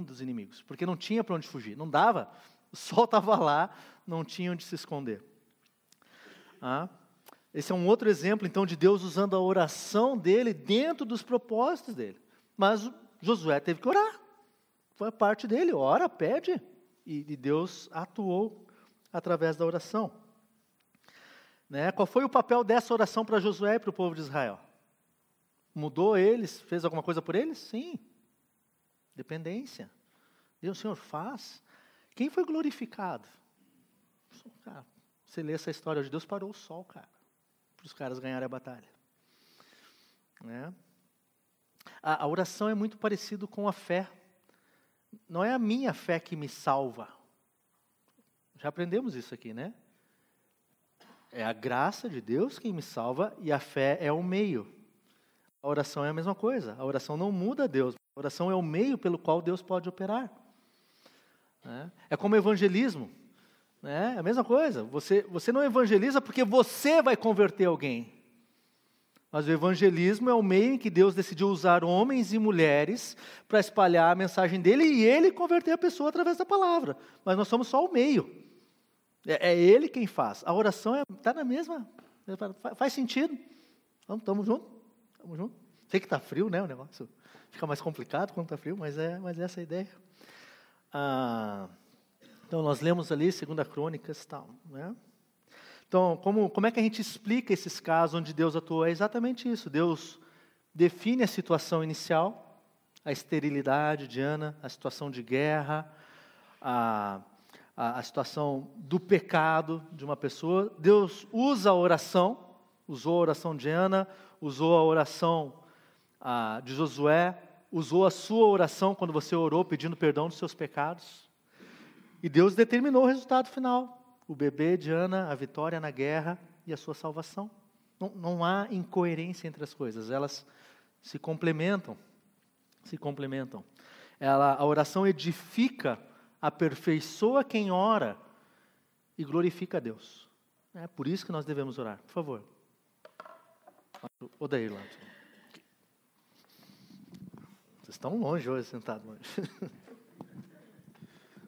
dos inimigos, porque não tinha para onde fugir, não dava, o sol estava lá, não tinha onde se esconder. Esse é um outro exemplo, então, de Deus usando a oração dele dentro dos propósitos dele. Mas Josué teve que orar, foi a parte dele, ora, pede, e Deus atuou através da oração. Né? Qual foi o papel dessa oração para Josué e para o povo de Israel? Mudou eles? Fez alguma coisa por eles? Sim. Dependência. Deus, Senhor, faz. Quem foi glorificado? Cara, você lê essa história de Deus, parou o sol, cara, para os caras ganharem a batalha. Né? A oração é muito parecido com a fé. Não é a minha fé que me salva. Já aprendemos isso aqui, né? É a graça de Deus quem me salva e a fé é o meio. A oração é a mesma coisa. A oração não muda Deus. A oração é o meio pelo qual Deus pode operar. né? É como evangelismo, né? É a mesma coisa. Você não evangeliza porque você vai converter alguém. Mas o evangelismo é o meio em que Deus decidiu usar homens e mulheres para espalhar a mensagem dele e ele converter a pessoa através da palavra. Mas nós somos só o meio. É ele quem faz. A oração está na mesma. Faz sentido. Estamos juntos? Estamos juntos? Sei que está frio, né? O negócio fica mais complicado quando está frio, mas essa é a ideia. Então, nós lemos ali 2 Crônicas e tal, né? Então, como é que a gente explica esses casos onde Deus atuou? É exatamente isso. Deus define a situação inicial, a esterilidade de Ana, a situação de guerra, a situação do pecado de uma pessoa. Deus usa a oração, usou a oração de Ana, usou a oração de Josué, usou a sua oração quando você orou pedindo perdão dos seus pecados. E Deus determinou o resultado final. O bebê de Ana, a vitória na guerra e a sua salvação. Não há incoerência entre as coisas, elas se complementam. A oração edifica, aperfeiçoa quem ora e glorifica a Deus. É por isso que nós devemos orar. Por favor. Odair lá. Vocês estão longe hoje, sentados.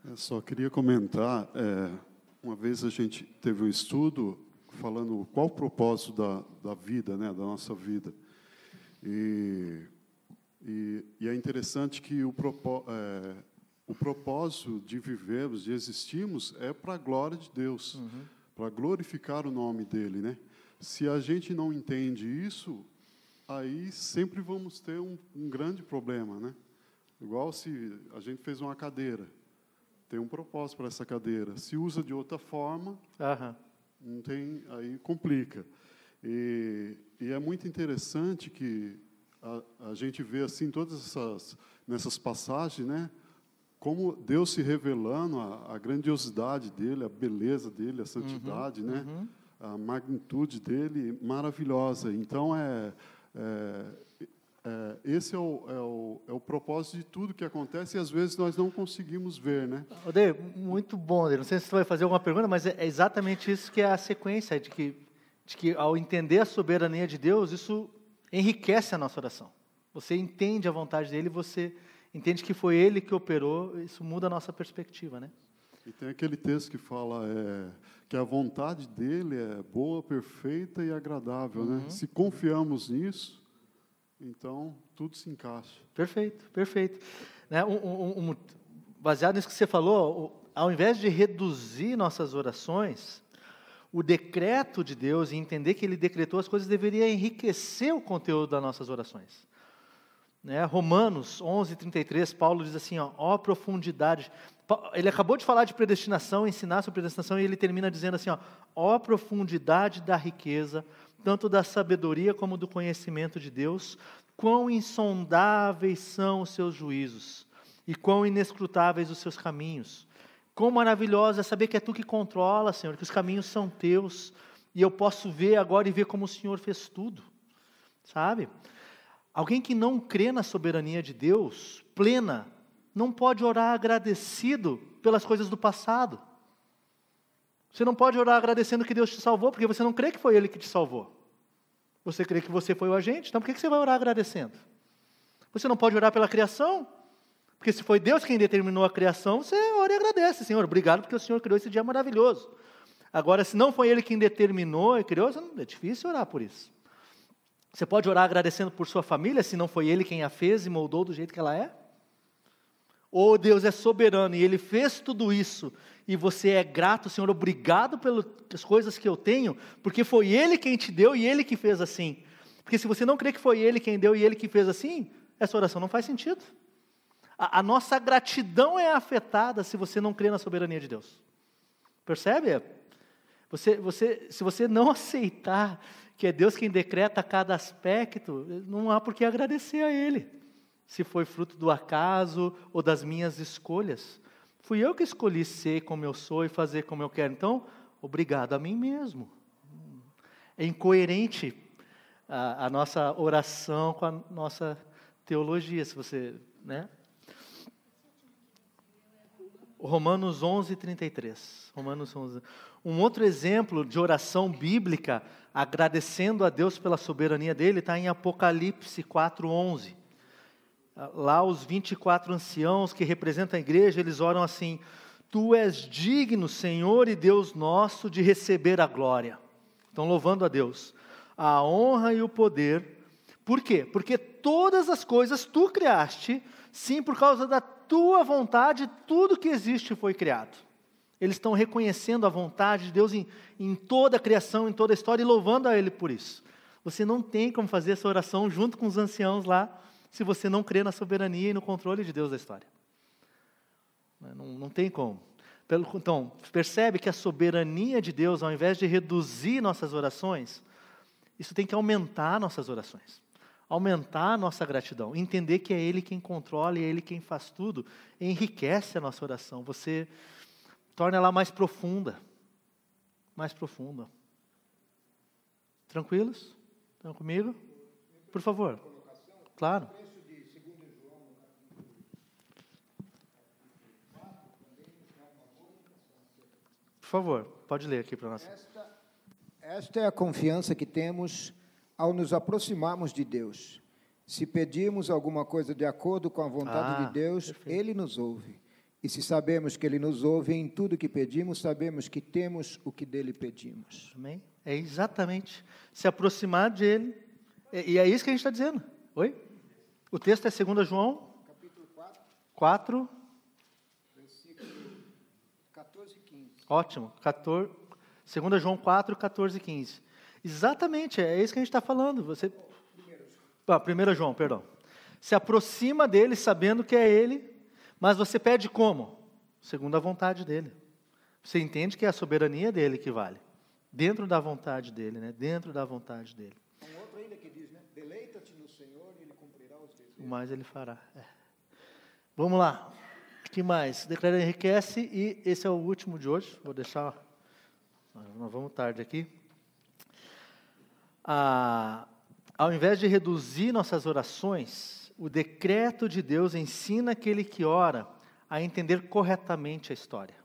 Eu só queria comentar, uma vez a gente teve um estudo falando qual o propósito da vida, né, da nossa vida. E é interessante que o propósito de vivermos, de existirmos, é para a glória de Deus, para glorificar o nome dEle, né? Se a gente não entende isso, aí sempre vamos ter um grande problema, né? Igual se a gente fez uma cadeira, tem um propósito para essa cadeira. Se usa de outra forma, não tem, aí complica. E é muito interessante que a gente vê assim nessas passagens, né? Como Deus se revelando, a grandiosidade dele, a beleza dele, a santidade, né? A magnitude dele, maravilhosa. Então, esse é o propósito de tudo que acontece e, às vezes, nós não conseguimos ver, né? Odeio, muito bom, Odeio. Não sei se você vai fazer alguma pergunta, mas é exatamente isso que é a sequência, de que, ao entender a soberania de Deus, isso enriquece a nossa oração. Você entende a vontade dele, você entende que foi ele que operou, isso muda a nossa perspectiva, né? E tem aquele texto que fala que a vontade dele é boa, perfeita e agradável, né? Se confiamos nisso, então tudo se encaixa. Perfeito. Né? Baseado nisso que você falou, ao invés de reduzir nossas orações, o decreto de Deus e entender que Ele decretou as coisas deveria enriquecer o conteúdo das nossas orações. Né? Romanos 11:33, Paulo diz assim, ó profundidade. Ele acabou de falar de predestinação, ensinar sobre predestinação, e ele termina dizendo assim, ó profundidade da riqueza, tanto da sabedoria como do conhecimento de Deus, quão insondáveis são os seus juízos, e quão inescrutáveis os seus caminhos. Quão maravilhoso é saber que é Tu que controla, Senhor, que os caminhos são Teus, e eu posso ver agora e ver como o Senhor fez tudo, sabe? Alguém que não crê na soberania de Deus, plena, não pode orar agradecido pelas coisas do passado. Você não pode orar agradecendo que Deus te salvou, porque você não crê que foi Ele que te salvou. Você crê que você foi o agente, então por que você vai orar agradecendo? Você não pode orar pela criação, porque se foi Deus quem determinou a criação, você ora e agradece. Senhor, obrigado porque o Senhor criou esse dia maravilhoso. Agora, se não foi Ele quem determinou e criou, é difícil orar por isso. Você pode orar agradecendo por sua família, se não foi Ele quem a fez e moldou do jeito que ela é? Ou Deus é soberano e Ele fez tudo isso, e você é grato, Senhor, obrigado pelas coisas que eu tenho, porque foi Ele quem te deu e Ele que fez assim. Porque se você não crê que foi Ele quem deu e Ele que fez assim, essa oração não faz sentido. A nossa gratidão é afetada se você não crê na soberania de Deus. Percebe? Se você não aceitar que é Deus quem decreta cada aspecto, não há por que agradecer a Ele. Se foi fruto do acaso ou das minhas escolhas. Fui eu que escolhi ser como eu sou e fazer como eu quero. Então, obrigado a mim mesmo. É incoerente a nossa oração com a nossa teologia, se você, né? Romanos 11:33. Romanos 11. Um outro exemplo de oração bíblica, agradecendo a Deus pela soberania dele, está em Apocalipse 4:11. Lá os 24 anciãos que representam a igreja, eles oram assim: Tu és digno, Senhor e Deus nosso, de receber a glória. Estão louvando a Deus. A honra e o poder. Por quê? Porque todas as coisas tu criaste, sim, por causa da tua vontade, tudo que existe foi criado. Eles estão reconhecendo a vontade de Deus em toda a criação, em toda a história, e louvando a Ele por isso. Você não tem como fazer essa oração junto com os anciãos lá, se você não crê na soberania e no controle de Deus da história. Não tem como. Então, percebe que a soberania de Deus, ao invés de reduzir nossas orações, isso tem que aumentar nossas orações. Aumentar a nossa gratidão. Entender que é Ele quem controla e é Ele quem faz tudo. Enriquece a nossa oração. Você torna ela mais profunda. Mais profunda. Tranquilos? Estão comigo? Por favor. Claro. Por favor, pode ler aqui para nós. Esta é a confiança que temos ao nos aproximarmos de Deus. Se pedirmos alguma coisa de acordo com a vontade de Deus, perfeito. Ele nos ouve. E se sabemos que Ele nos ouve em tudo que pedimos, sabemos que temos o que dele pedimos. Amém? É exatamente. Se aproximar dele. E é isso que a gente está dizendo. Oi? O texto é 2 João. Capítulo 4. Versículo 14 e 15. Ótimo. 2 João 4, 14 e 15. Exatamente, é isso que a gente está falando. Você... 1 João, perdão. Se aproxima dele sabendo que é ele, mas você pede como? Segundo a vontade dele. Você entende que é a soberania dele que vale. Dentro da vontade dele, né? Dentro da vontade dele. Um outro ainda que diz, né? Deleita-te no Senhor e Ele cumprirá os desejos. O mais ele fará. Vamos lá. O que mais? Declara enriquece e esse é o último de hoje. Vou deixar... Nós vamos tarde aqui. Ao invés de reduzir nossas orações, o decreto de Deus ensina aquele que ora a entender corretamente a história.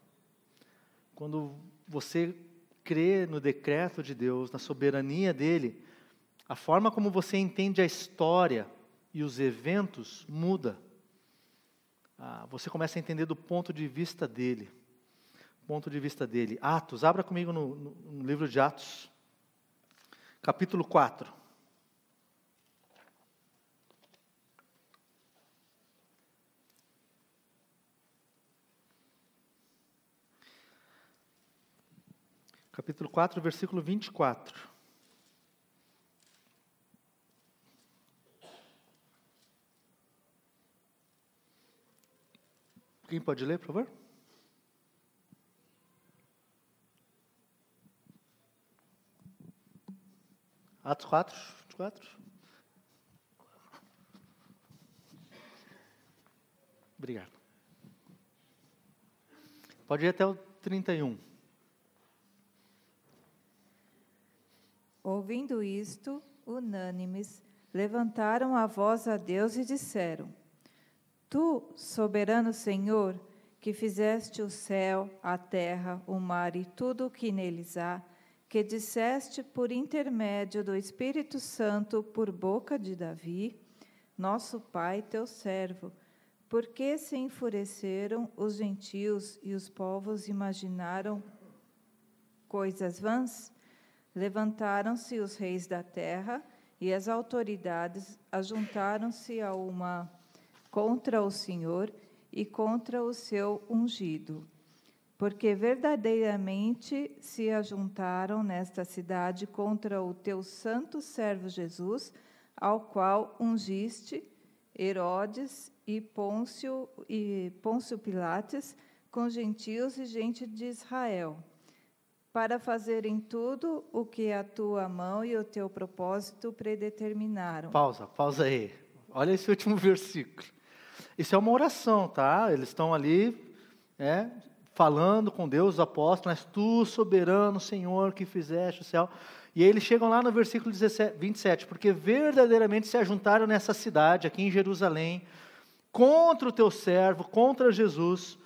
Quando você crê no decreto de Deus, na soberania dele, a forma como você entende a história e os eventos muda. Você começa a entender do ponto de vista dele. Atos, abra comigo no livro de Atos, capítulo 4. Capítulo 4, versículo 24. Quem pode ler, por favor? Atos 4, 24. Obrigado. Pode ir até o 31. Ouvindo isto, unânimes, levantaram a voz a Deus e disseram: Tu, soberano Senhor, que fizeste o céu, a terra, o mar e tudo o que neles há, que disseste por intermédio do Espírito Santo por boca de Davi, nosso pai, teu servo, por que se enfureceram os gentios e os povos imaginaram coisas vãs? Levantaram-se os reis da terra e as autoridades ajuntaram-se a uma contra o Senhor e contra o seu ungido. Porque verdadeiramente se ajuntaram nesta cidade contra o teu santo servo Jesus, ao qual ungiste Herodes e Pôncio Pilatos, com gentios e gente de Israel, para fazerem tudo o que a tua mão e o teu propósito predeterminaram. Pausa aí. Olha esse último versículo. Isso é uma oração, tá? Eles estão ali, falando com Deus, os apóstolos, mas tu, soberano Senhor, que fizeste o céu. E aí eles chegam lá no versículo 27, porque verdadeiramente se ajuntaram nessa cidade, aqui em Jerusalém, contra o teu servo, contra Jesus,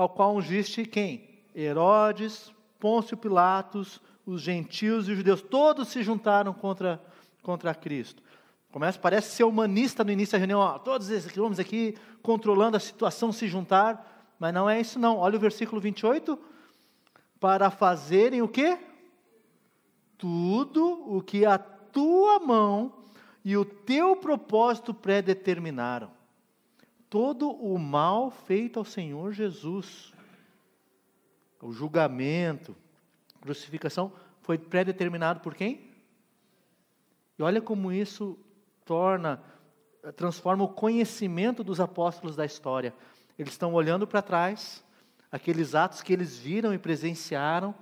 ao qual ungiste quem? Herodes, Pôncio Pilatos, os gentios e os judeus, todos se juntaram contra Cristo. Parece ser humanista no início da reunião, todos esses homens aqui controlando a situação se juntar, mas não é isso não. Olha o versículo 28, para fazerem o quê? Tudo o que a tua mão e o teu propósito predeterminaram. Todo o mal feito ao Senhor Jesus, o julgamento, a crucificação, foi predeterminado por quem? E olha como isso transforma o conhecimento dos apóstolos da história. Eles estão olhando para trás, aqueles atos que eles viram e presenciaram,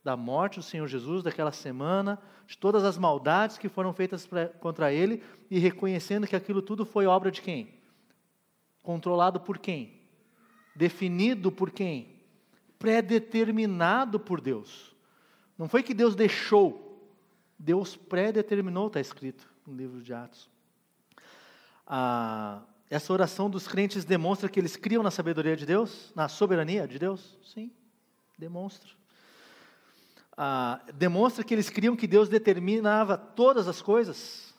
da morte do Senhor Jesus, daquela semana, de todas as maldades que foram feitas contra Ele, e reconhecendo que aquilo tudo foi obra de quem? Controlado por quem? Definido por quem? Predeterminado por Deus. Não foi que Deus deixou, Deus predeterminou, está escrito no livro de Atos. Essa oração dos crentes demonstra que eles criam na sabedoria de Deus, na soberania de Deus? Sim, demonstra. Demonstra que eles criam que Deus determinava todas as coisas.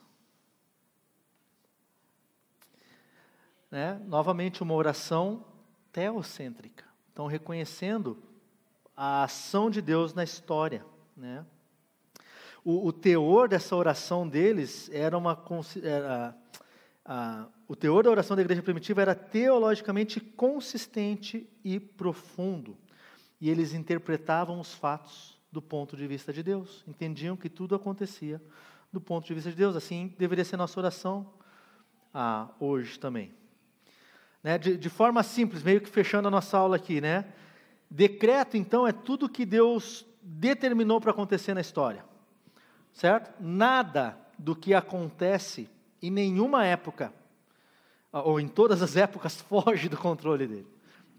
Novamente, uma oração teocêntrica. Então, reconhecendo a ação de Deus na história. O teor dessa oração deles o teor da oração da igreja primitiva era teologicamente consistente e profundo. E eles interpretavam os fatos do ponto de vista de Deus. Entendiam que tudo acontecia do ponto de vista de Deus. Assim deveria ser nossa oração hoje também. De forma simples, meio que fechando a nossa aula aqui, decreto, então, é tudo que Deus determinou para acontecer na história. Certo? Nada do que acontece em nenhuma época, ou em todas as épocas, foge do controle dele.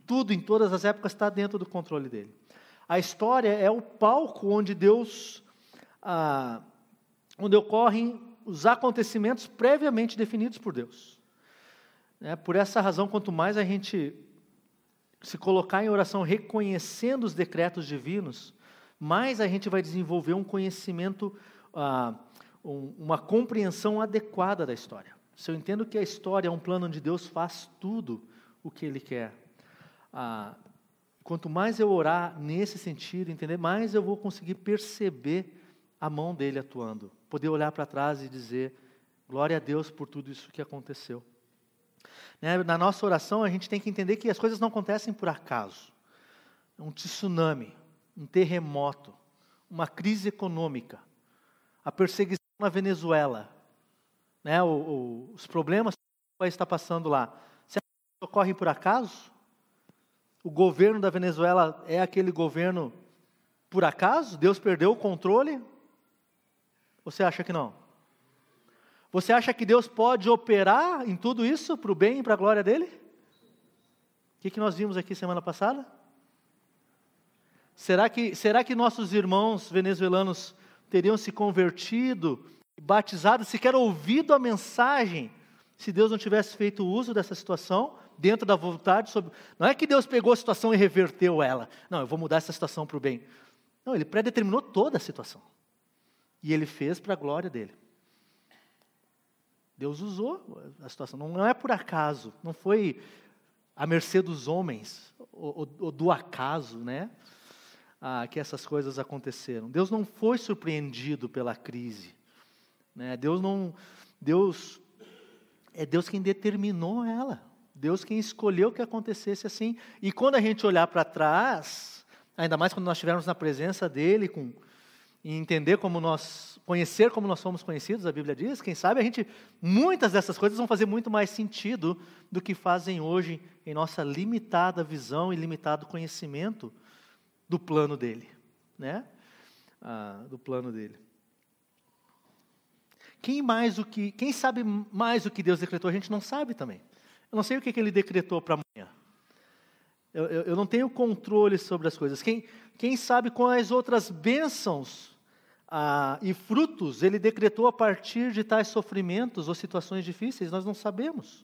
Tudo em todas as épocas está dentro do controle dele. A história é o palco onde onde ocorrem os acontecimentos previamente definidos por Deus. Por essa razão, quanto mais a gente se colocar em oração reconhecendo os decretos divinos, mais a gente vai desenvolver um conhecimento, uma compreensão adequada da história. Se eu entendo que a história é um plano onde Deus faz tudo o que Ele quer, quanto mais eu orar nesse sentido, entender, mais eu vou conseguir perceber a mão dele atuando. Poder olhar para trás e dizer, glória a Deus por tudo isso que aconteceu. Na nossa oração, a gente tem que entender que as coisas não acontecem por acaso. Um tsunami, um terremoto, uma crise econômica, a perseguição na Venezuela, os problemas que o país está passando lá, se ocorrem por acaso? O governo da Venezuela é aquele governo por acaso? Deus perdeu o controle? Ou você acha que não? Você acha que Deus pode operar em tudo isso para o bem e para a glória dele? O que nós vimos aqui semana passada? Será que nossos irmãos venezuelanos teriam se convertido, batizado, sequer ouvido a mensagem, se Deus não tivesse feito uso dessa situação, dentro da vontade? Não é que Deus pegou a situação e reverteu ela. Não, eu vou mudar essa situação para o bem. Não, Ele predeterminou toda a situação. E Ele fez para a glória dele. Deus usou a situação, não é por acaso, não foi à mercê dos homens, ou do acaso, que essas coisas aconteceram. Deus não foi surpreendido pela crise. Deus é Deus quem determinou ela. Deus quem escolheu que acontecesse assim. E quando a gente olhar para trás, ainda mais quando nós estivermos na presença dEle, e entender conhecer como nós somos conhecidos, a Bíblia diz, quem sabe muitas dessas coisas vão fazer muito mais sentido do que fazem hoje em nossa limitada visão e limitado conhecimento do plano dEle, do plano dEle. Quem sabe mais o que Deus decretou? A gente não sabe também. Eu não sei o que Ele decretou para amanhã. Eu não tenho controle sobre as coisas. Quem sabe quais outras bênçãos e frutos Ele decretou a partir de tais sofrimentos ou situações difíceis? Nós não sabemos.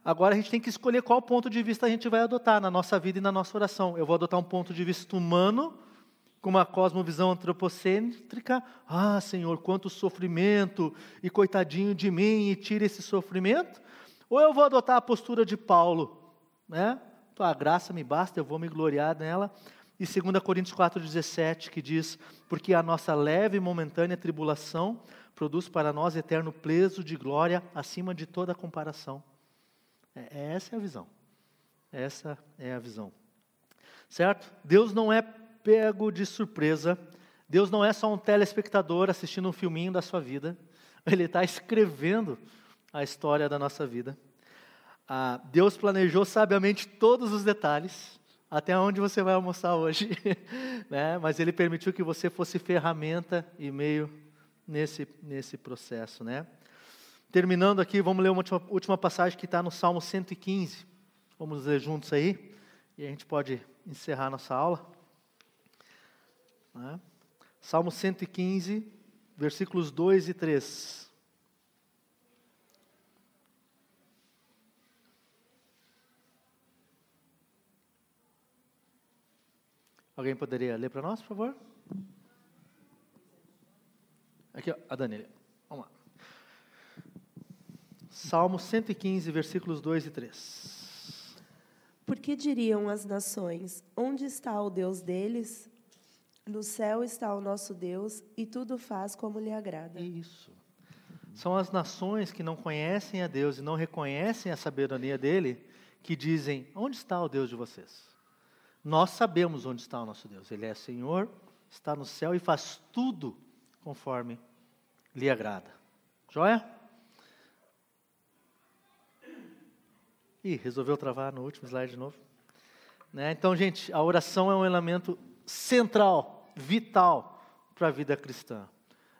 Agora a gente tem que escolher qual ponto de vista a gente vai adotar na nossa vida e na nossa oração. Eu vou adotar um ponto de vista humano, com uma cosmovisão antropocêntrica. Ah, Senhor, quanto sofrimento, e coitadinho de mim, e tira esse sofrimento. Ou eu vou adotar a postura de Paulo, né? A graça me basta, eu vou me gloriar nela. E 2 Coríntios 4,17, que diz: porque a nossa leve e momentânea tribulação produz para nós eterno peso de glória acima de toda comparação. Essa é a visão. Essa é a visão. Certo? Deus não é pego de surpresa. Deus não é só um telespectador assistindo um filminho da sua vida. Ele está escrevendo a história da nossa vida. Deus planejou sabiamente todos os detalhes, até onde você vai almoçar hoje. Né? Mas Ele permitiu que você fosse ferramenta e meio nesse processo. Né? Terminando aqui, vamos ler uma última passagem que está no Salmo 115. Vamos ler juntos aí, e a gente pode encerrar nossa aula. Né? Salmo 115, versículos 2 e 3. Alguém poderia ler para nós, por favor? Aqui, ó, a Daniela. Vamos lá. Salmo 115, versículos 2 e 3. Por que diriam as nações: onde está o Deus deles? No céu está o nosso Deus, e tudo faz como lhe agrada. Isso. São as nações que não conhecem a Deus e não reconhecem a sabedoria dele, que dizem: onde está o Deus de vocês? Nós sabemos onde está o nosso Deus. Ele é Senhor, está no céu e faz tudo conforme lhe agrada. Joia? Ih, resolveu travar no último slide de novo. Né? Então, gente, a oração é um elemento central, vital para a vida cristã.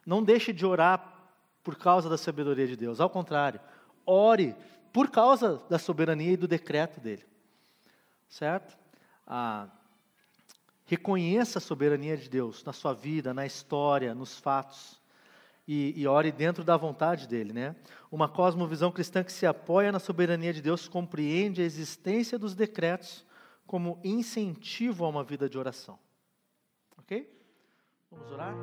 Não deixe de orar por causa da sabedoria de Deus. Ao contrário, ore por causa da soberania e do decreto dele. Certo? Reconheça a soberania de Deus na sua vida, na história, nos fatos, e ore dentro da vontade dele, né? Uma cosmovisão cristã que se apoia na soberania de Deus compreende a existência dos decretos como incentivo a uma vida de oração. Ok? Vamos orar?